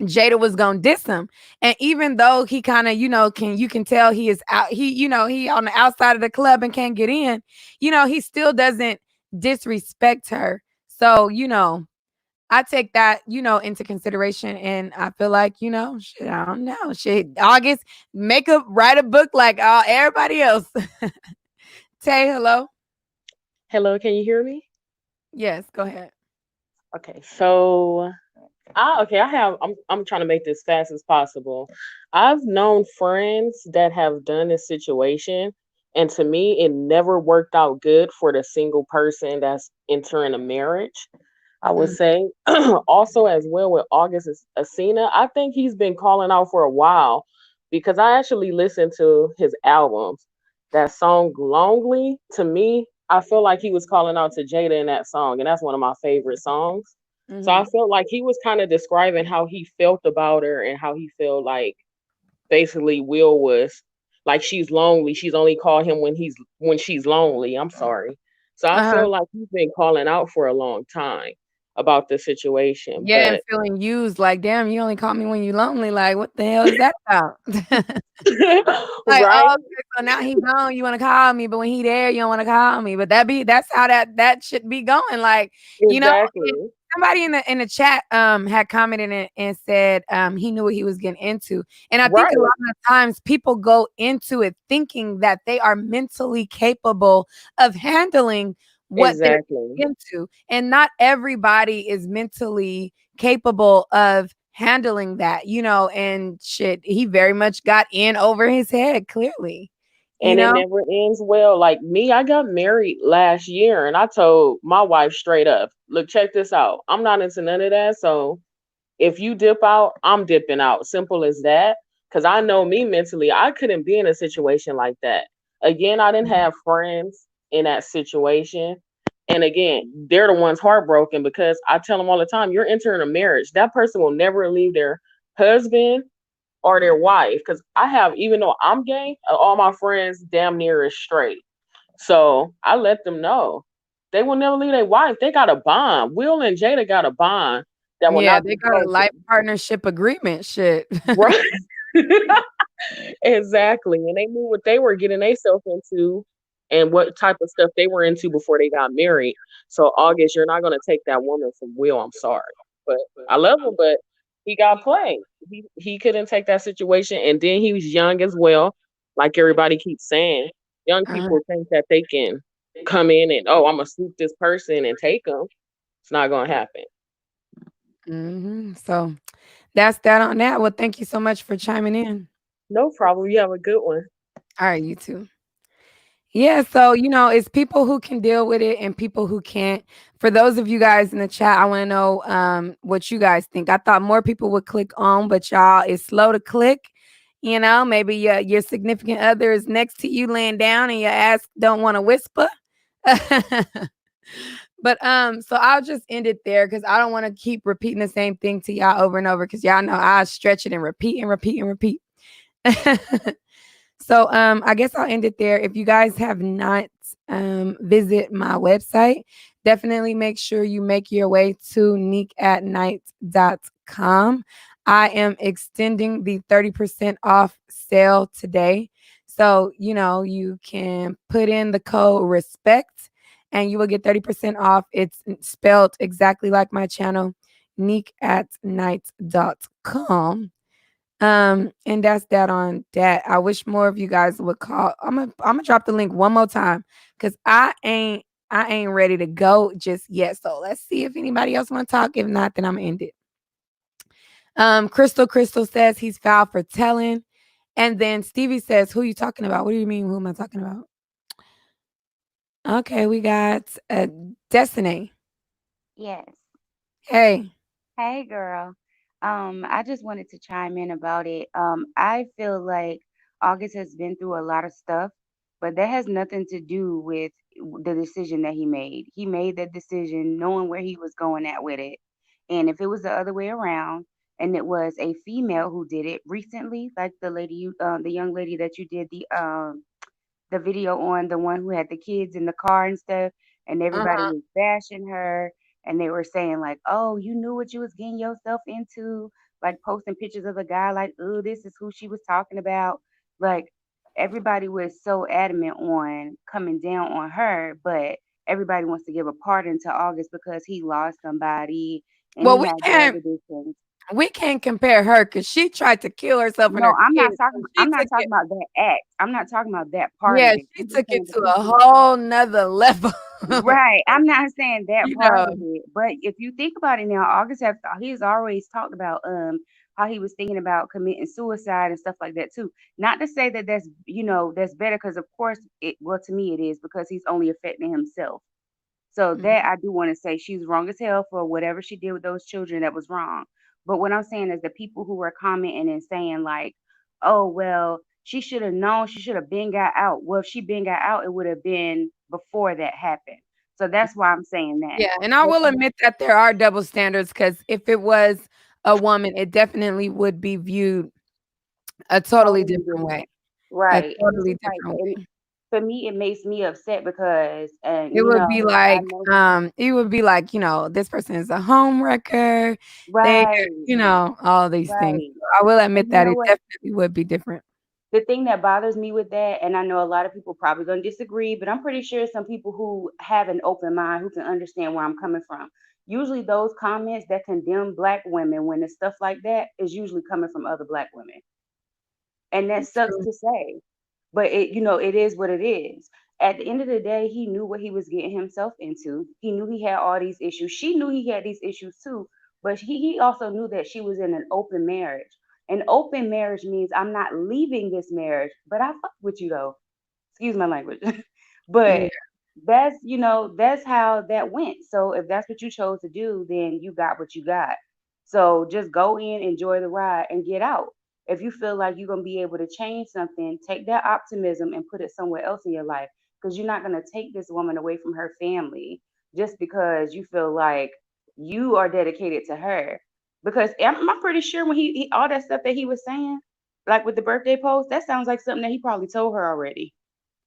Jada was gonna diss him. And even though he kind of, you can tell he is out, he on the outside of the club and can't get in, he still doesn't disrespect her. So, I take that, into consideration. And I feel like, shit, I don't know. Shit, August, write a book like everybody else. Tay, hello. Hello, can you hear me? Yes, go ahead. Okay, so I'm trying to make this fast as possible. I've known friends that have done this situation, and to me, it never worked out good for the single person that's entering a marriage. I would Mm, say also as well with August Asina, I think he's been calling out for a while because I actually listened to his albums. That song Lonely, to me, I feel like he was calling out to Jada in that song, and that's one of my favorite songs. So I mhm. felt like he was kind of describing how he felt about her and how he felt like basically Will was like she's lonely. She's only called him when she's lonely. I'm sorry. So I Uh-huh. feel like he's been calling out for a long time about the situation. Yeah, and But feeling used. Like, damn, you only call me when you lonely. Like, what the hell is that about? Like, right, oh, okay, so now he gone, you wanna call me, but when he there, you don't wanna call me. But that's how that should be going. Like, and exactly. somebody in the chat had commented and said he knew what he was getting into. And I think a lot Right, of times people go into it thinking that they are mentally capable of handling what they're exactly. into. And not everybody is mentally capable of handling that, and shit, he very much got in over his head, clearly, you And it know? never ends well. Like me, I got married last year and I told my wife straight up, look, check this out. I'm not into none of that. So if you dip out, I'm dipping out. Simple as that. Because I know me mentally, I couldn't be in a situation like that. Again, I didn't have friends in that situation. And again, they're the ones heartbroken because I tell them all the time, you're entering a marriage. That person will never leave their husband or their wife. Because I have, even though I'm gay, all my friends damn near is straight. So I let them know they will never leave their wife. They got a bond. Will and Jada got a bond that will Yeah, not they be got a life broken. partnership agreement, shit. Right. Exactly. And they knew what they were getting themselves into and what type of stuff they were into before they got married. So August, you're not gonna take that woman from Will. I'm sorry. But I love him, but he got played. He couldn't take that situation. And then he was young as well, like everybody keeps saying. Young Uh-huh. people think that they can come in and I'm gonna swoop this person and take them. It's not gonna happen. So that's that on that. Well, thank you so much for chiming in. No problem. You have a good one. All right, you too. Yeah, so it's people who can deal with it and people who can't. For those of you guys in the chat, I want to know what you guys think. I thought more people would click on, but y'all, it's slow to click. Maybe your significant other is next to you laying down and your ass don't want to whisper. But so I'll just end it there because I don't want to keep repeating the same thing to y'all over and over because y'all know I stretch it and repeat and repeat and repeat. So I guess I'll end it there. If you guys have not visit my website, definitely make sure you make your way to neekatnight.com. I am extending the 30% off sale today. So, you can put in the code RESPECT and you will get 30% off. It's spelled exactly like my channel, neekatnight.com. And that's that on that. I wish more of you guys would call. I'm gonna drop the link one more time because I ain't ready to go just yet. So let's see if anybody else want to talk. If not, then I'm gonna end it. Crystal says he's foul for telling. And then Stevie says, who you talking about? What do you mean? Who am I talking about? Okay, we got Destiny. Yes. Hey. Hey, girl. I just wanted to chime in about it. I feel like August has been through a lot of stuff, but that has nothing to do with the decision that he made. He made that decision knowing where he was going at with it. And if it was the other way around, and it was a female who did it recently, like the young lady that you did the video on, the one who had the kids in the car and stuff, and everybody Uh-huh. was bashing her, and they were saying like, "Oh, you knew what you was getting yourself into," like posting pictures of a guy like, "Oh, this is who she was talking about." Like everybody was so adamant on coming down on her, but everybody wants to give a pardon to August because he lost somebody and Well, he we had drug can't addiction. we can't compare her because she tried to kill herself and No, her kids. So she I'm not took it. talking about that act. I'm not talking about that part Yeah, of it. she I'm just took saying it the to a people. whole nother level. Right. I'm not saying that you part know. of it, but if you think about it now, August has he's always talked about how he was thinking about committing suicide and stuff like that too. Not to say that that's better because of course to me it is because he's only affecting himself. So that Mhm. I do want to say she's wrong as hell for whatever she did with those children that was wrong. But what I'm saying is the people who were commenting and saying like, "Oh well, she should have known, she should have been got out." Well, if she been got out, it would have been before that happened. So that's why I'm saying that. Yeah, and I But will admit that there are double standards because if it was a woman, it definitely would be viewed a totally totally different way. different. A Right. And it's totally just like different and way. for me it makes me upset because and It you would be know, I like, know this person is a home wrecker. They, right, all these things. right. So I will And admit you that know it what? definitely would be different. The thing that bothers me with that, and I know a lot of people probably gonna disagree, but I'm pretty sure some people who have an open mind who can understand where I'm coming from. Usually those comments that condemn black women when it's stuff like that is usually coming from other black women. And that sucks True. to say, but it is what it is. At the end of the day, he knew what he was getting himself into. He knew he had all these issues. She knew he had these issues too, but he also knew that she was in an open marriage. An open marriage means I'm not leaving this marriage, but I fuck with you though. Excuse my language. Yeah. But that's how that went. So if that's what you chose to do, then you got what you got. So just go in, enjoy the ride, and get out. If you feel like you're gonna be able to change something, take that optimism and put it somewhere else in your life. Because you're not gonna take this woman away from her family just because you feel like you are dedicated to her. Because I'm pretty sure when he all that stuff that he was saying, like with the birthday post, that sounds like something that he probably told her already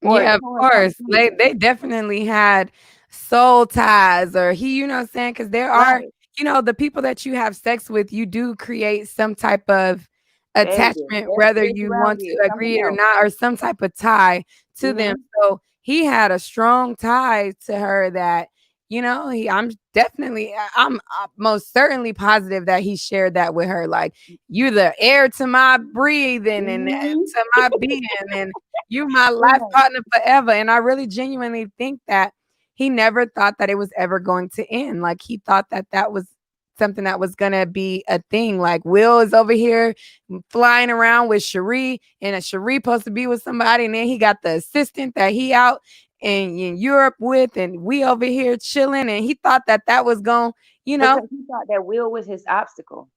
or Yeah, of told her something course. similar. They definitely had soul ties or you know what I'm saying? Because there are, Right. the people that you have sex with, you do create some type of Baby, attachment, that whether spiritual you want reality to is something agree or else. not, or some type of tie to them. Mhm. So he had a strong tie to her that, I'm definitely, I'm most certainly positive that he shared that with her. Like, you're the air to my breathing and Mhm. to my being. And you my life Right. partner forever. And I really genuinely think that he never thought that it was ever going to end. Like he thought that that was something that was gonna be a thing. Like Will is over here flying around with Cherie, and Cherie supposed to be with somebody, and then he got the assistant that he out in Europe with, and we over here chilling, and he thought that that was going, you know. Because he thought that Will was his obstacle.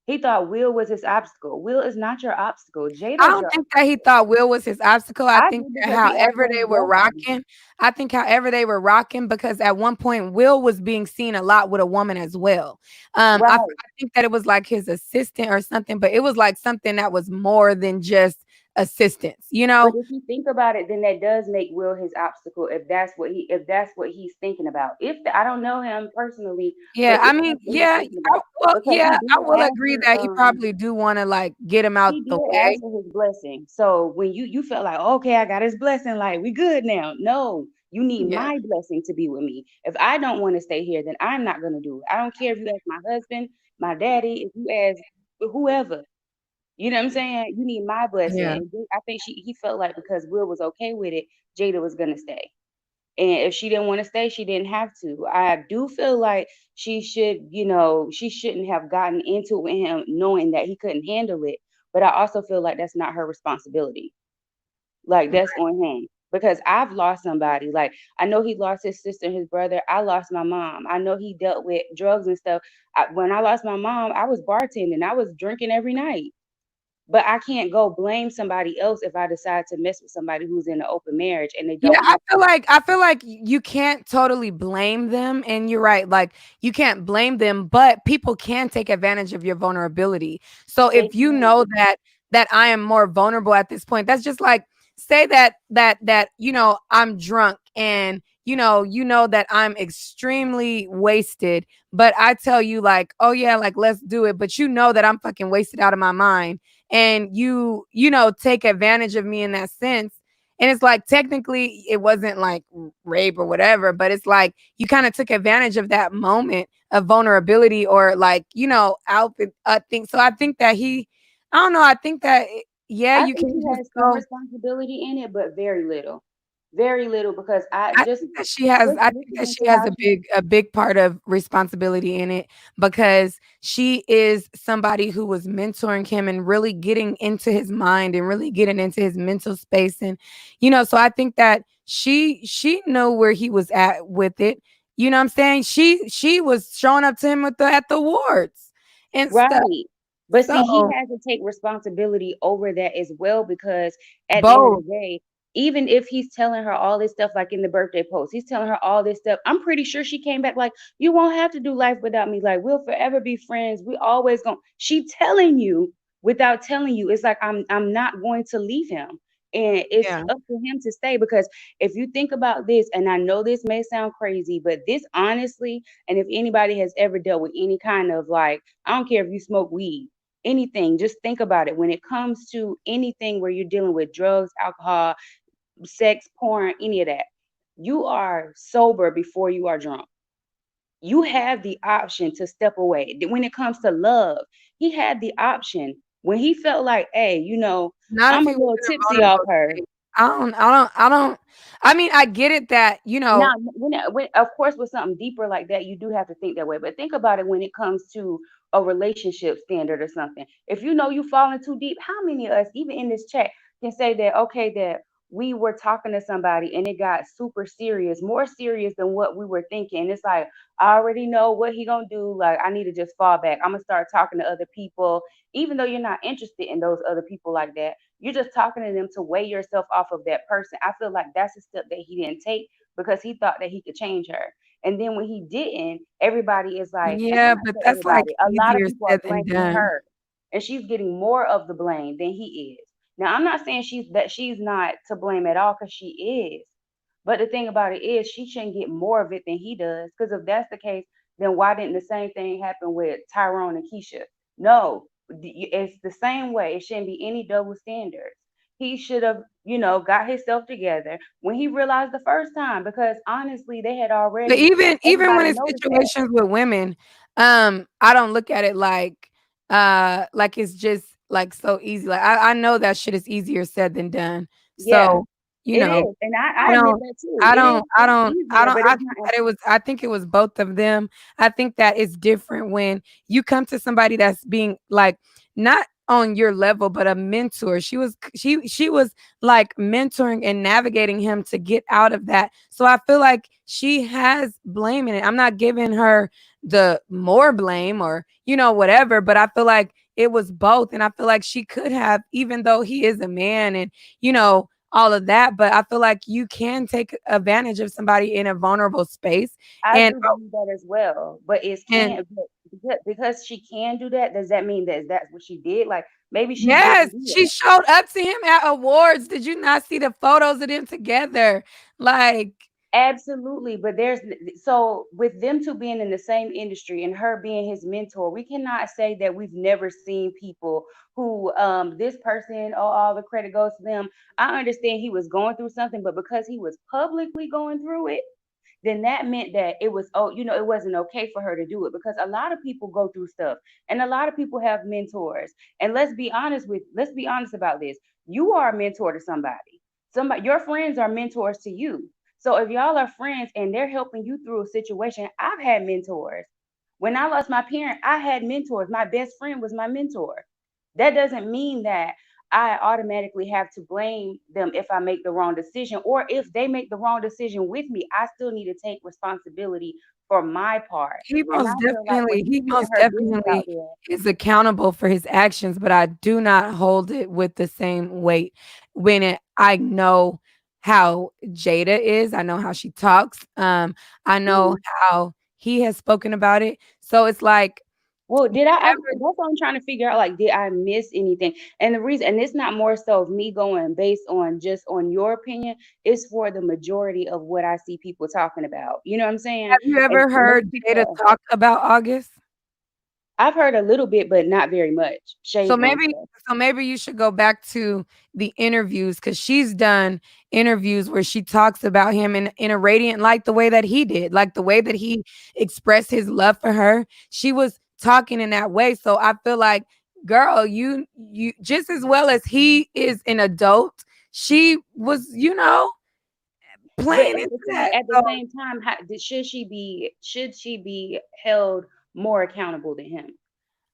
He thought Will was his obstacle. Will is not your obstacle. I Jada is don't your think that he obstacle. thought Will was his obstacle. I I think do that because he asked however for his they were blessing. rocking, I think however they were rocking, because at one point Will was being seen a lot with a woman as well. Right. I think that it was like his assistant or something, but it was like something that was more than just assistance, you But know? if you think about it, then that does make Will his obstacle if that's what he's thinking about. I don't know him personally, Yeah, but I if mean, that's what he's yeah, thinking about, well, because yeah, he I did will ask agree for that he probably do want to like get him out he the did way. ask for his blessing. So when you felt like, okay, I got his blessing, like we good now. No, you need Yeah, my blessing to be with me. If I don't want to stay here, then I'm not gonna do it. I don't care if you ask my husband, my daddy, if you ask whoever. You know what I'm saying? You need my blessing. yeah. And I think he felt like because Will was okay with it, Jada was gonna stay. And if she didn't want to stay, she didn't have to. I do feel like she shouldn't have gotten into it with him knowing that he couldn't handle it. But I also feel like that's not her responsibility. Like that's on him. Because I've lost somebody. Like I know he lost his sister and his brother. I lost my mom. I know he dealt with drugs and stuff. When I lost my mom, I was bartending. I was drinking every night. But I can't go blame somebody else if I decide to mess with somebody who's in an open marriage and they Yeah, don't have. I feel like you can't totally blame them, and you're right. Like you can't blame them, but people can take advantage of your vulnerability. So They if you know can. that I am more vulnerable at this point, that's just like say that I'm drunk and you know that I'm extremely wasted, but I tell you like, oh yeah, like let's do it, but you know that I'm fucking wasted out of my mind, and you take advantage of me in that sense, and it's like technically it wasn't like rape or whatever, but it's like you kind of took advantage of that moment of vulnerability or like, outfit thing. So I think that I don't know, I think that yeah, I you think can she just has some go. responsibility in it, but very little. Because I think that listening she to has how she a big part of responsibility in it, because she is somebody who was mentoring him and really getting into his mind and really getting into his mental space, and so I think that she knew where he was at with it. You know what I'm saying? She was showing up to him at the awards and stuff. right. But see, he So has to take responsibility over that as well because at the end of both. the day, even if he's telling her all this stuff, like in the birthday post, he's telling her all this stuff. I'm pretty sure she came back like, "You won't have to do life without me. Like, we'll forever be friends. We always going." She telling you without telling you. It's like I'm not going to leave him, and it's Yeah. up to him to stay. Because if you think about this, and I know this may sound crazy, but this honestly, and if anybody has ever dealt with any kind of like, I don't care if you smoke weed, anything, just think about it. When it comes to anything where you're dealing with drugs, alcohol, sex, porn, any of that, you are sober before you are drunk. You have the option to step away. When it comes to love, he had the option when he felt like, hey, Not if I'm a he was little in a tipsy off vulnerable her. state. I don't I mean, I get it that, Now, of course, with something deeper like that, you do have to think that way. But think about it when it comes to a relationship standard or something. If you know you falling too deep, how many of us, even in this chat, can say that, okay, that we were talking to somebody and it got super serious, more serious than what we were thinking. It's like, I already know what he gonna do. Like, I need to just fall back. I'm gonna start talking to other people, even though you're not interested in those other people like that. You're just talking to them to weigh yourself off of that person. I feel like that's a step that he didn't take because he thought that he could change her. And then when he didn't, everybody is like, and I'm Yeah, not but saying that's like everybody, a lot of easier people are said than blaming done. her. And she's getting more of the blame than he is. Now, I'm not saying she's not to blame at all because she is. But the thing about it is she shouldn't get more of it than he does. Because if that's the case, then why didn't the same thing happen with Tyrone and Keisha? No, it's the same way. It shouldn't be any double standards. He should have, got himself together when he realized the first time, because honestly, they had But already, even when everybody it's noticed that. situations with women, I don't look at it like it's just like so easy. Like I know that shit is easier said than done. Yeah. So you It know, is, and I I admit don't that too. It is. It's easier, but I it's think not. that I think it was both of them. I think that it's different when you come to somebody that's being like not on your level, but a mentor. She was like mentoring and navigating him to get out of that. So I feel like she has blame in it. I'm not giving her the more blame or, whatever, but I feel like it was both. And I feel like she could have, even though he is a man and, all of that. But I feel like you can take advantage of somebody in a vulnerable space. I And do believe that as well, but it's and can't because she can do that. Does that mean that that's what she did? Like maybe she yes, didn't do she that. showed up to him at awards. Did you not see the photos of them together? Like, Absolutely, but there's so with them two being in the same industry and her being his mentor, we cannot say that we've never seen people who this person, oh, all the credit goes to them. I understand he was going through something, but because he was publicly going through it, then that meant that it was, oh, it wasn't okay for her to do it because a lot of people go through stuff and a lot of people have mentors. And let's be honest about this. You are a mentor to somebody. Somebody, your friends are mentors to you. So if y'all are friends and they're helping you through a situation, I've had mentors. When I lost my parent, I had mentors. My best friend was my mentor. That doesn't mean that I automatically have to blame them if I make the wrong decision, or if they make the wrong decision with me, I still need to take responsibility for my part. And I feel like when he's he putting most her business out definitely there, is accountable for his actions, but I do not hold it with the same weight I know how Jada is. I know how she talks. I know mhm. how he has spoken about it. So it's like Well, did that's what I'm trying to figure out. Like, did I miss anything? And the reason, and it's not more so of me going based on just on your opinion, it's for the majority of what I see people talking about. You know what I'm saying? have you And ever most heard Jada people, talk about August? I've heard a little bit, but not very much. So Shade room maybe stuff. so maybe you should go back to the interviews because she's done interviews where she talks about him in a radiant light the way that he did, like the way that he expressed his love for her. She was talking in that way. So I feel like, girl, you just as well as he is an adult, she was, But playing into that. at the So same time, should she be held more accountable than him?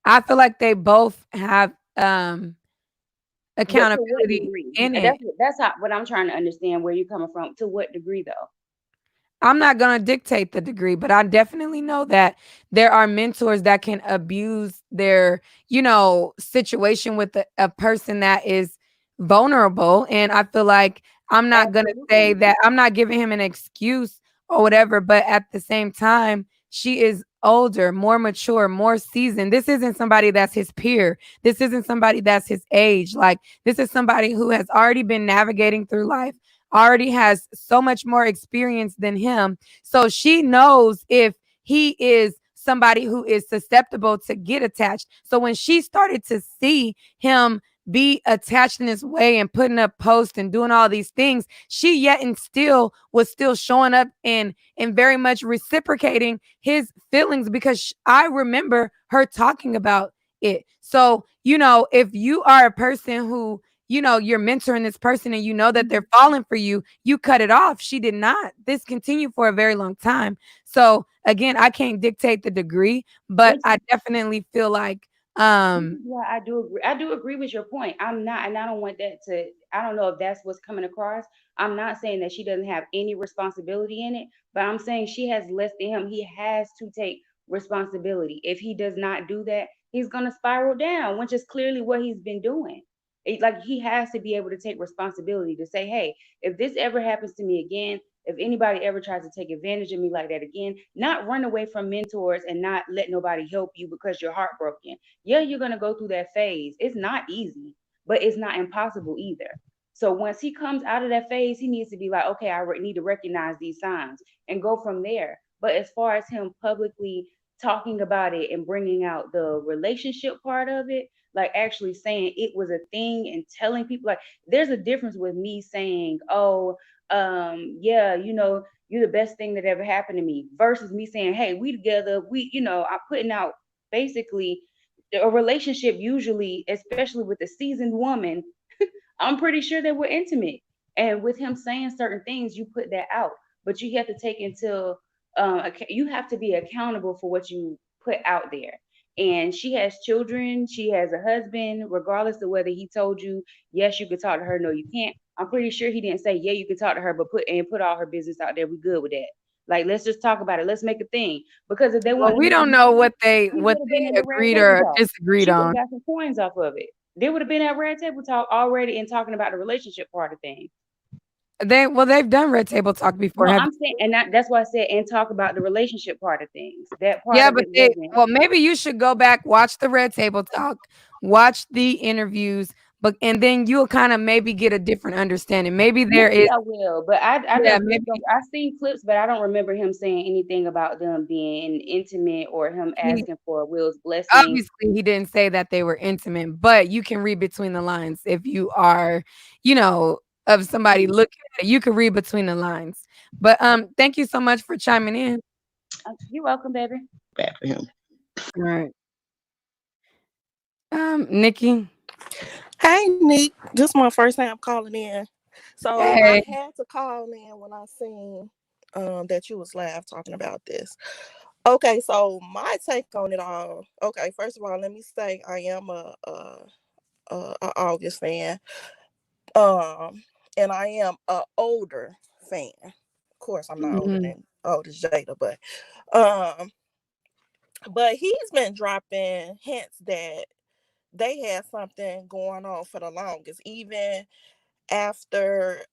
I feel like they both have But to what accountability degree? in it. That's how what I'm trying to understand where you're coming from. To what degree though? I'm not going to dictate the degree, but I definitely know that there are mentors that can abuse their, situation with a person that is vulnerable. And I feel like I'm not going to say Absolutely. that I'm not giving him an excuse or whatever, but at the same time, she is older, more mature, more seasoned. This isn't somebody that's his peer. This isn't somebody that's his age. Like, this is somebody who has already been navigating through life, already has so much more experience than him. So she knows if he is somebody who is susceptible to get attached. So when she started to see him be attached in this way and putting up posts and doing all these things, she yet and still was still showing up and very much reciprocating his feelings because I remember her talking about it. So, if you are a person who you're mentoring this person and you know that they're falling for you, you cut it off. She did not. This continued for a very long time. So again, I can't dictate the degree, but Which I definitely feel like This is why I do agree. I do agree with your point. I'm not, and I don't want that to. I don't know if that's what's coming across. I'm not saying that she doesn't have any responsibility in it, but I'm saying she has less than him. He has to take responsibility. If he does not do that, he's gonna spiral down, which is clearly what he's been doing. Like he has to be able to take responsibility to say, hey, if this ever happens to me again, if anybody ever tries to take advantage of me like that again, not run away from mentors and not let nobody help you because you're heartbroken. Yeah, you're going to go through that phase. It's not easy, but it's not impossible either. So once he comes out of that phase, he needs to be like, okay, need to recognize these signs and go from there. But as far as him publicly talking about it and bringing out the relationship part of it, like actually saying it was a thing and telling people, like, there's a difference with me saying, oh, yeah, you're the best thing that ever happened to me, versus me saying, hey, we together, I'm putting out basically a relationship. Usually, especially with a seasoned woman, I'm pretty sure they were intimate. And with him saying certain things, you put that out, but you have to take into you have to be accountable for what you put out there. And she has children, she has a husband, regardless of whether he told you yes you could talk to her, no you can't. I'm pretty sure he didn't say yeah you could talk to her, but put all her business out there. We good with that. Like, let's just talk about it. Let's make a thing. Because if they Well, wanted to we make a don't know movie, he what would have been they in the red agreed table or talk. disagreed She would have on. got some coins off of it. They would have been at red table talk already and talking about the relationship part of things. They've done red table talk before, No, have I'm saying, and that's why I said, and talk about the relationship part of things. That part yeah, of but it they wasn't. well, maybe you should go back, watch the red table talk, watch the interviews, but and then you'll kind of maybe get a different understanding. Maybe there Maybe is I will, but I yeah, done maybe flipped them. I seen clips, but I don't remember him saying anything about them being intimate or him he asking for Will's blessing. obviously he didn't say that they were intimate, but you can read between the lines if you are, you know, of somebody Mm. looking at it, you can read between the lines. But thank you so much for chiming in. You're welcome, baby. Bad for him. All right. Nikki. Hey, Nick. This is my first time calling in. So I Hey. had to call in when I seen that you was live talking about this. Okay, so my take on it all. Okay, first of all, let me say I am a August fan. And I am a older fan. Of course, I'm not older Mhm. than older Jada, um, but he's been dropping hints that they had something going on for the longest, even after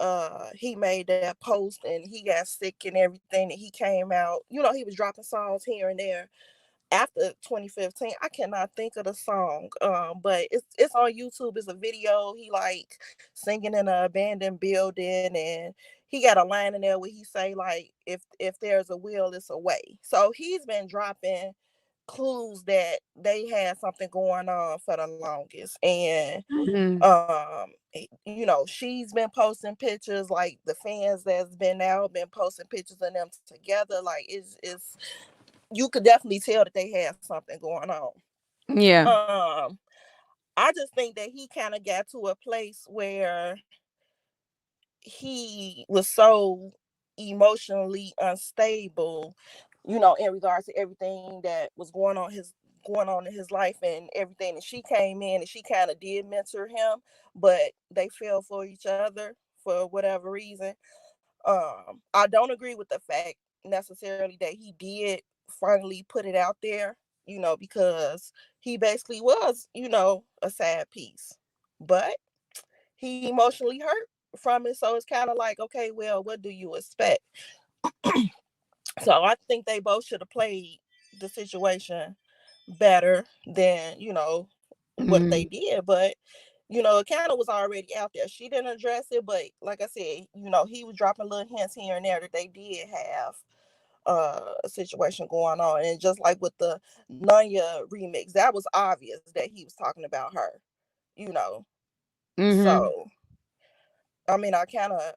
he made that post and he got sick and everything that he came out. He was dropping songs here and there after 2015. I cannot think of the song, but it's on YouTube. It's a video. He like singing in an abandoned building, and he got a line in there where he say like, if there's a will, it's a way. So he's been dropping clues that they had something going on for the longest. And Mhm. she's been posting pictures, like the fans that's been out been posting pictures of them together. Like, it's you could definitely tell that they had something going on. Yeah. um I just think that he kind of got to a place where he was so emotionally unstable, in regards to everything that was going on in his life, and everything that she came in and she kind of did mentor him, but they fell for each other for whatever reason. I don't agree with the fact necessarily that he did finally put it out there, because he basically was, a sad piece. But he emotionally hurt from it. So it's kind of like, okay, well, what do you expect? So I think they both should have played the situation better than, what they Mhm. did. But, it kind of was already out there. She didn't address it, but like I said, he was dropping little hints here and there that they did have a situation going on. And just like with the Nanya remix, that was obvious that he was talking about her, you know. Mhm. So I mean, I kind of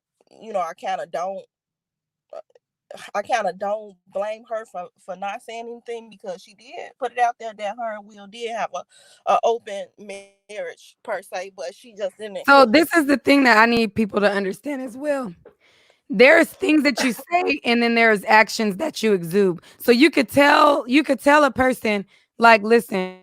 don't blame her for not saying anything, because she did put it out there that her and Will did have a open marriage per se, but she just didn't. So this is the thing that I need people to understand as well. There's things that you say and then there's actions that you exude. So you could tell a person like, listen,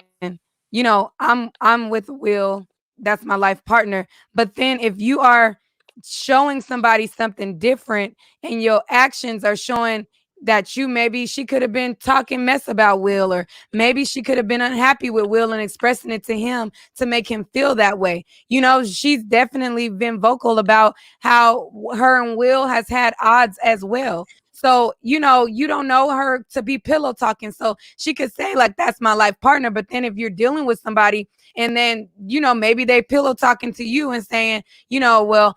I'm with Will, that's my life partner. But then if you are showing somebody something different and your actions are showing that you maybe she could have been talking mess about Will, or maybe she could have been unhappy with Will and expressing it to him to make him feel that way. She's definitely been vocal about how her and Will has had odds as well. So, you don't know her to be pillow talking. So she could say, like, that's my life partner. But then if you're dealing with somebody and then, maybe they pillow talking to you and saying, well,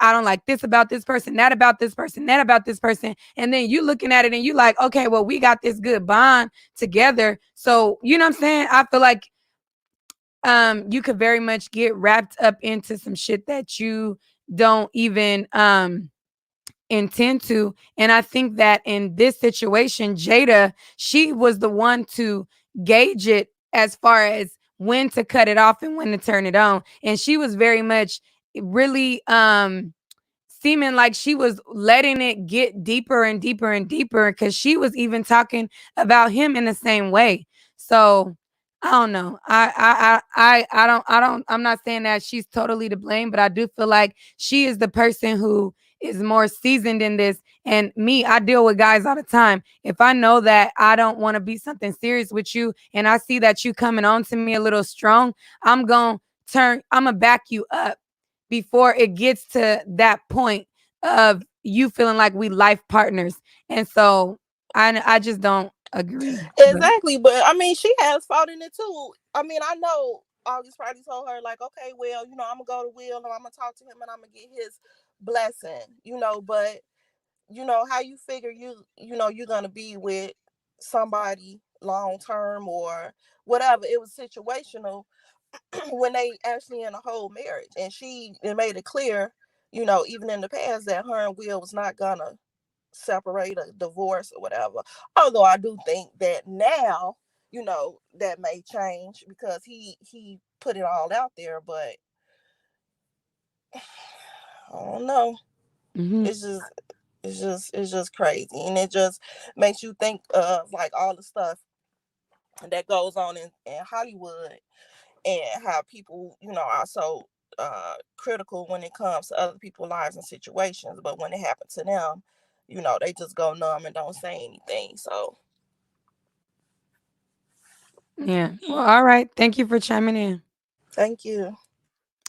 I don't like this about this person, that about this person, that about this person. And then you looking at it and you like, okay, well, we got this good bond together. So, you know what I'm saying? I feel like you could very much get wrapped up into some shit that you don't even intend to. And I think that in this situation, Jada, she was the one to gauge it as far as when to cut it off and when to turn it on. And she was very much really seeming like she was letting it get deeper and deeper and deeper because she was even talking about him in the same way. So I don't know. I'm not saying that she's totally to blame, but I do feel like she is the person who is more seasoned in this. And me, I deal with guys all the time. If I know that I don't want to be something serious with you and I see that you coming on to me a little strong, I'm gonna back you up before it gets to that point of you feeling like we life partners. And so I just don't agree. But Exactly, but I mean, she has fought in it too. I mean, I know August probably told her like, okay, well, I'm gonna go to Will and I'm gonna talk to him and I'm gonna get his blessing, but how you figure you're gonna be with somebody long term or whatever. It was situational when they actually in a whole marriage, and she made it clear, even in the past, that her and Will was not gonna separate or divorce or whatever. Although I do think that now, that may change because he put it all out there, but I don't know. mhm. It's just it's just crazy, and it just makes you think of like all the stuff that goes on in Hollywood, and how people are so critical when it comes to other people's lives and situations, but when it happens to them, they just go numb and don't say anything. So Yeah. Well, all right. Thank you for chiming in. thank you.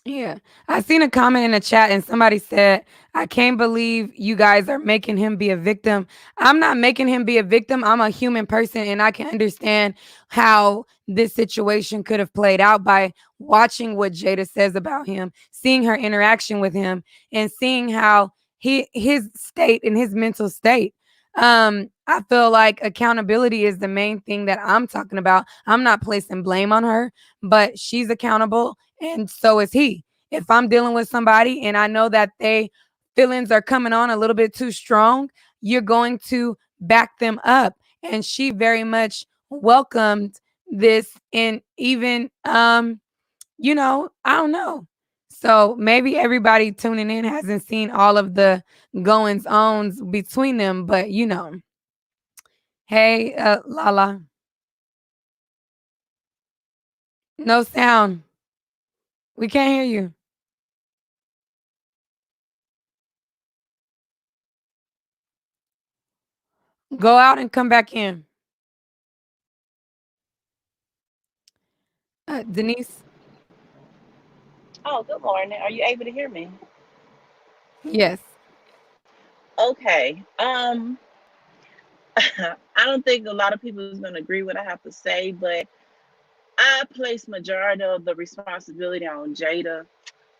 Yeah. I seen a comment in the chat and somebody said, I can't believe you guys are making him be a victim. I'm not making him be a victim. I'm a human person and I can understand how this situation could have played out by watching what Jada says about him, seeing her interaction with him, and seeing how his state and his mental state. I feel like accountability is the main thing that I'm talking about. I'm not placing blame on her, but she's accountable and so is he. If I'm dealing with somebody and I know that they feelings are coming on a little bit too strong, you're going to back them up. And she very much welcomed this, and even I don't know. So maybe everybody tuning in hasn't seen all of the goings ons between them, but hey, Lala, no sound. We can't hear you. Go out and come back in. Denise? Oh, good morning. Are you able to hear me? Yes. Okay. I don't think a lot of people is going to agree what I have to say, but I place majority of the responsibility on Jada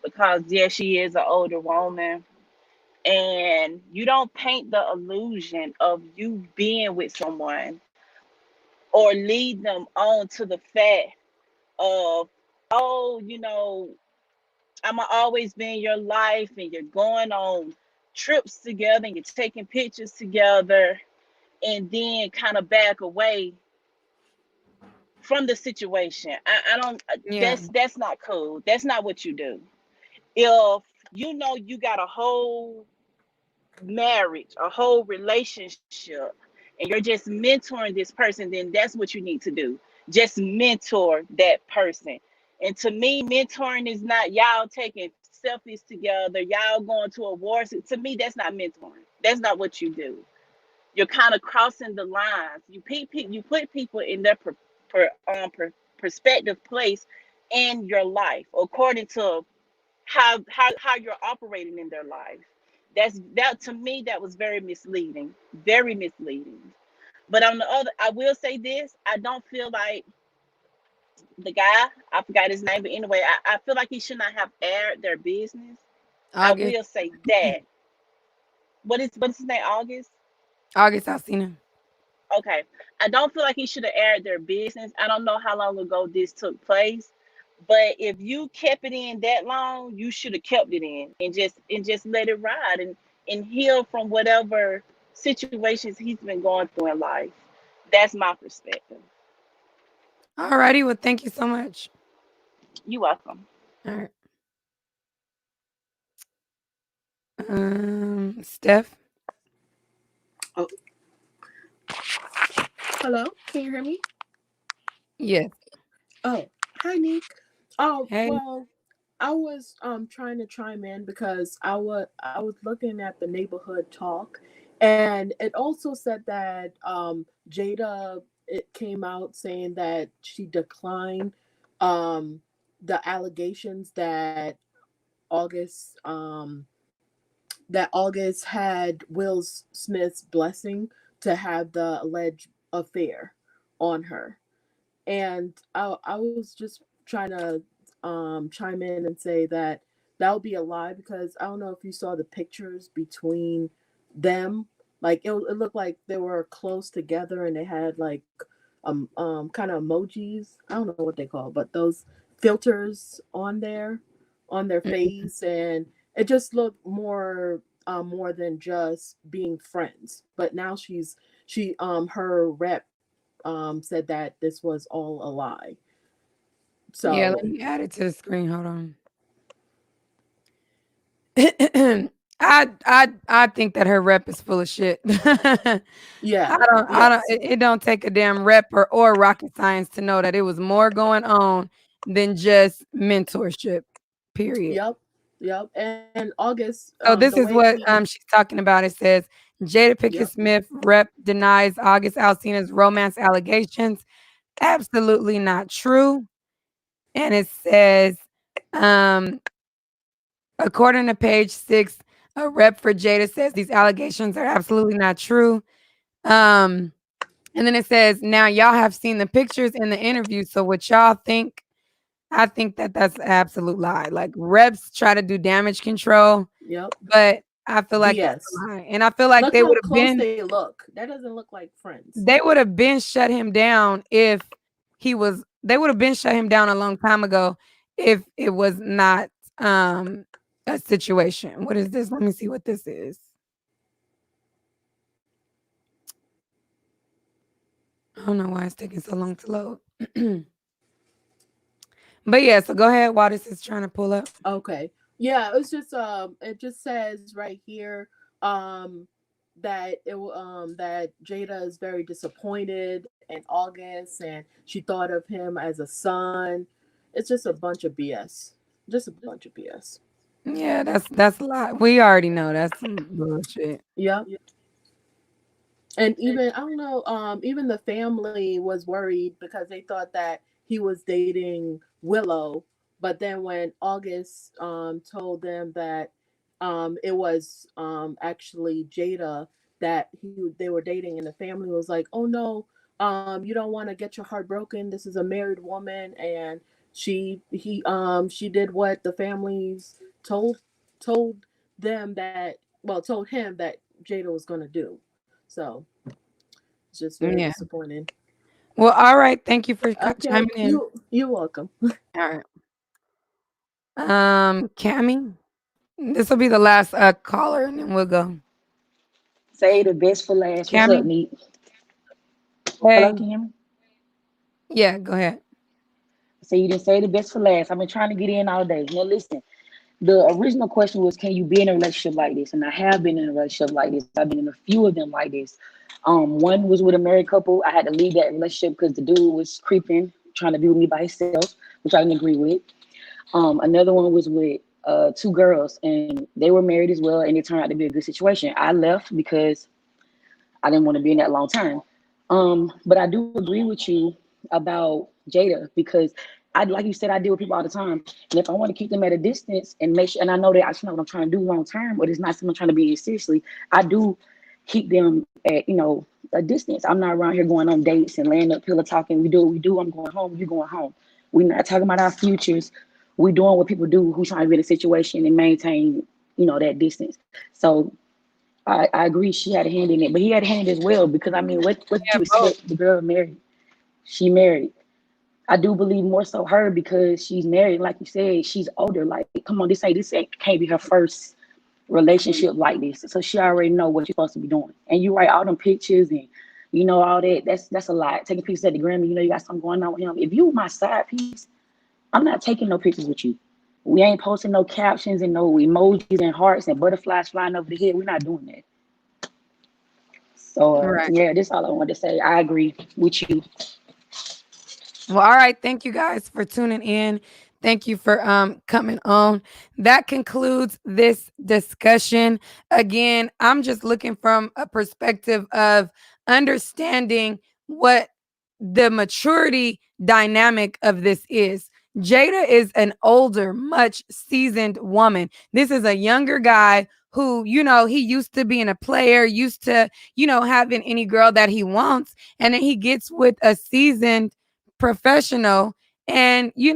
because yes, she is an older woman, and you don't paint the illusion of you being with someone or lead them on to the fact of, oh, I'm gonna always be in your life, and you're going on trips together and you're taking pictures together, and then kind of back away from the situation. I don't. Yeah. That's not cool. That's not what you do. If you got a whole marriage, a whole relationship, and you're just mentoring this person, then that's what you need to do. Just mentor that person. And to me, mentoring is not y'all taking selfies together, y'all going to awards. To me, that's not mentoring. That's not what you do. You're kind of crossing the lines. You put people in their perspective place in your life according to how you're operating in their life. That to me that was very misleading, very misleading. But on the other, I will say this: I don't feel like the guy, I forgot his name, but anyway, I feel like he should not have aired their business. I August. will say that. What is his name? August. August Alsina. Okay. I don't feel like he should have aired their business. I don't know how long ago this took place, but if you kept it in that long, you should have kept it in and just let it ride and heal from whatever situations he's been going through in life. That's my perspective. Alrighty. Well, thank you so much. You welcome. All right. Steph. Oh, hello. Can you hear me? Yes. Oh, hi, Nick. Oh, Hey. well, I was trying to chime in because I was looking at the neighborhood talk, and it also said that Jada, it came out saying that she declined um the allegations August um that August had Will Smith's blessing to have the alleged affair on her. And I was just trying to chime in and say that that would be a lie, because I don't know if you saw the pictures between them. Like it looked like they were close together, and they had like kind of emojis. I don't know what they call, but those filters on their Mhm. face, and it just looked more than just being friends. But now her rep said that this was all a lie. Yeah, let So me add it to the screen. Hold on. I think that her rep is full of shit. yeah, I don't yes, it don't take a damn rep or rocket science to know that it was more going on than just mentorship. Period. yep, yep. And August, So the this is way what he, she's talking about. It says Jada Pinkett yep, Smith rep denies August Alsina's romance allegations. Absolutely not true. And it says, um, according to page 6, a rep for Jada says these allegations are absolutely not true. Um, and then it says, now y'all have seen the pictures in the interview. So what y'all think? I think that that's an absolute lie. Like reps try to do damage control, yep, but I feel like that's BS. a lie. And I feel like Look how close they look. That doesn't look like friends. they would have been shut him down if they would have been shut him down a long time ago if it was not a situation. What is this? Let me see what this is. I don't know why it's taking so long to load. But yeah, so go ahead while this is trying to pull up. Okay. Yeah, it's just it just says right here um that Jada is very disappointed in August, and she thought of him as a son. It's just a bunch of BS. Just a bunch of BS. Yeah, that's a lot. We already know that's some bullshit. Yep. And even I don't know, even the family was worried because they thought that he was dating Willow, but then when August told them that it was actually Jada that they were dating, and the family was like, "Oh no, you don't want to get your heart broken. This is a married woman, and she did what the families told them that well told him that Jada was gonna do." So it's just very Yeah. disappointing. Well, all right. Thank you for Okay, chiming in. you're welcome. All right. Cammy, this will be the last caller, and then we'll go. Say the best for last. What's up, Cammy, Neat? Hello, hey, can you hear me? yeah, go ahead. So you didn't say the best for last. I've been trying to get in all day. Now listen, the original question was, can you be in a relationship like this? And I have been in a relationship like this. I've been in a few of them like this. One was with a married couple. I had to leave that relationship because the dude was creeping, trying to be with me by himself, which I didn't agree with. Another one was with two girls, and they were married as well, and it turned out to be a good situation. I left because I didn't want to be in that long term. But I do agree with you about Jada because I, like you said, I deal with people all the time, and if I want to keep them at a distance and make sure, and I know that that's not what I'm trying to do long term, but it's not something I'm trying to be in seriously. I do keep them at a distance. I'm not around here going on dates and laying up pillow talking. We do what we do. I'm going home. You going home. We're not talking about our futures. We doing what people do who trying to be in a situation and maintain that distance. So I agree she had a hand in it, but he had a hand as well because I mean, what Yeah, you both. expect? The girl married, she married. I do believe more so her because she's married. Like you said, she's older. Like, come on, this ain't can't be her first relationship like this. So she already know what she's supposed to be doing. And you write all them pictures and all that. That's a lot. Taking pictures at the Grammy, you got something going on with him. If you my side piece, I'm not taking no pictures with you. We ain't posting no captions and no emojis and hearts and butterflies flying over the head. We're not doing that. So Right. yeah, this is all I wanted to say. I agree with you. Well, all right. Thank you guys for tuning in. Thank you for coming on. That concludes this discussion. Again, I'm just looking from a perspective of understanding what the maturity dynamic of this is. Jada is an older, much seasoned woman. This is a younger guy who, he used to being a player, used to, having any girl that he wants. And then he gets with a seasoned professional, and he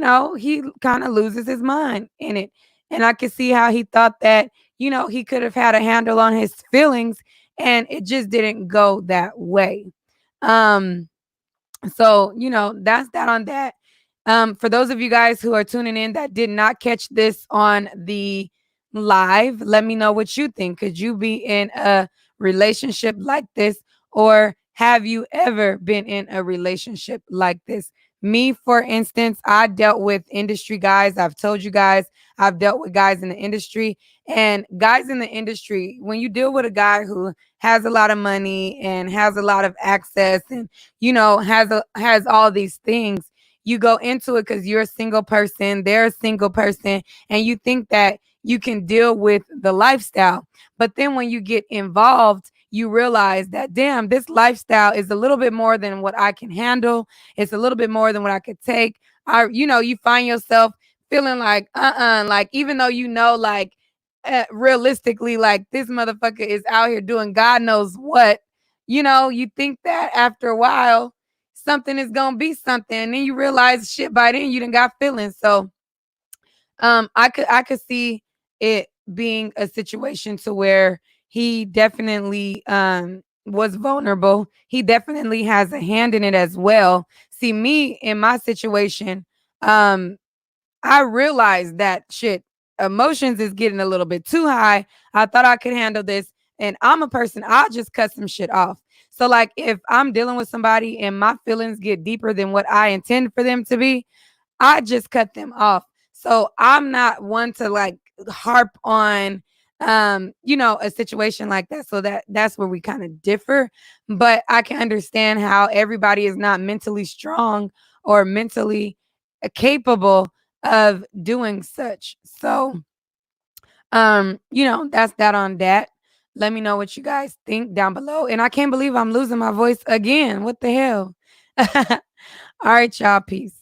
kind of loses his mind in it. And I could see how he thought that he could have had a handle on his feelings, and it just didn't go that way. um so, that's that on that. For those of you guys who are tuning in that did not catch this on the live, let me know what you think. Could you be in a relationship like this, or have you ever been in a relationship like this? Me, for instance, I dealt with industry guys. I've told you guys, I've dealt with guys in the industry, and guys in the industry, when you deal with a guy who has a lot of money and has a lot of access and has all these things, you go into it because you're a single person, they're a single person, and you think that you can deal with the lifestyle. But then when you get involved, you realize that, damn, this lifestyle is a little bit more than what I can handle. It's a little bit more than what I could take. You find yourself feeling like, like, even though like, realistically, like, this motherfucker is out here doing God knows what, you think that after a while something is gonna be something, and then you realize, shit, by then you done got feelings. So I could see it being a situation to where he definitely was vulnerable. He definitely has a hand in it as well. See, me in my situation, um I realized that, shit, emotions is getting a little bit too high. I thought I could handle this. And I'm a person, I'll just cut some shit off. So, like, if I'm dealing with somebody and my feelings get deeper than what I intend for them to be, I just cut them off. So I'm not one to, like, harp on a situation like that. So that's where we kind of differ. But I can understand how everybody is not mentally strong or mentally capable of doing such. So that's that on that. Let me know what you guys think down below. And I can't believe I'm losing my voice again. What the hell? All right, y'all. Peace.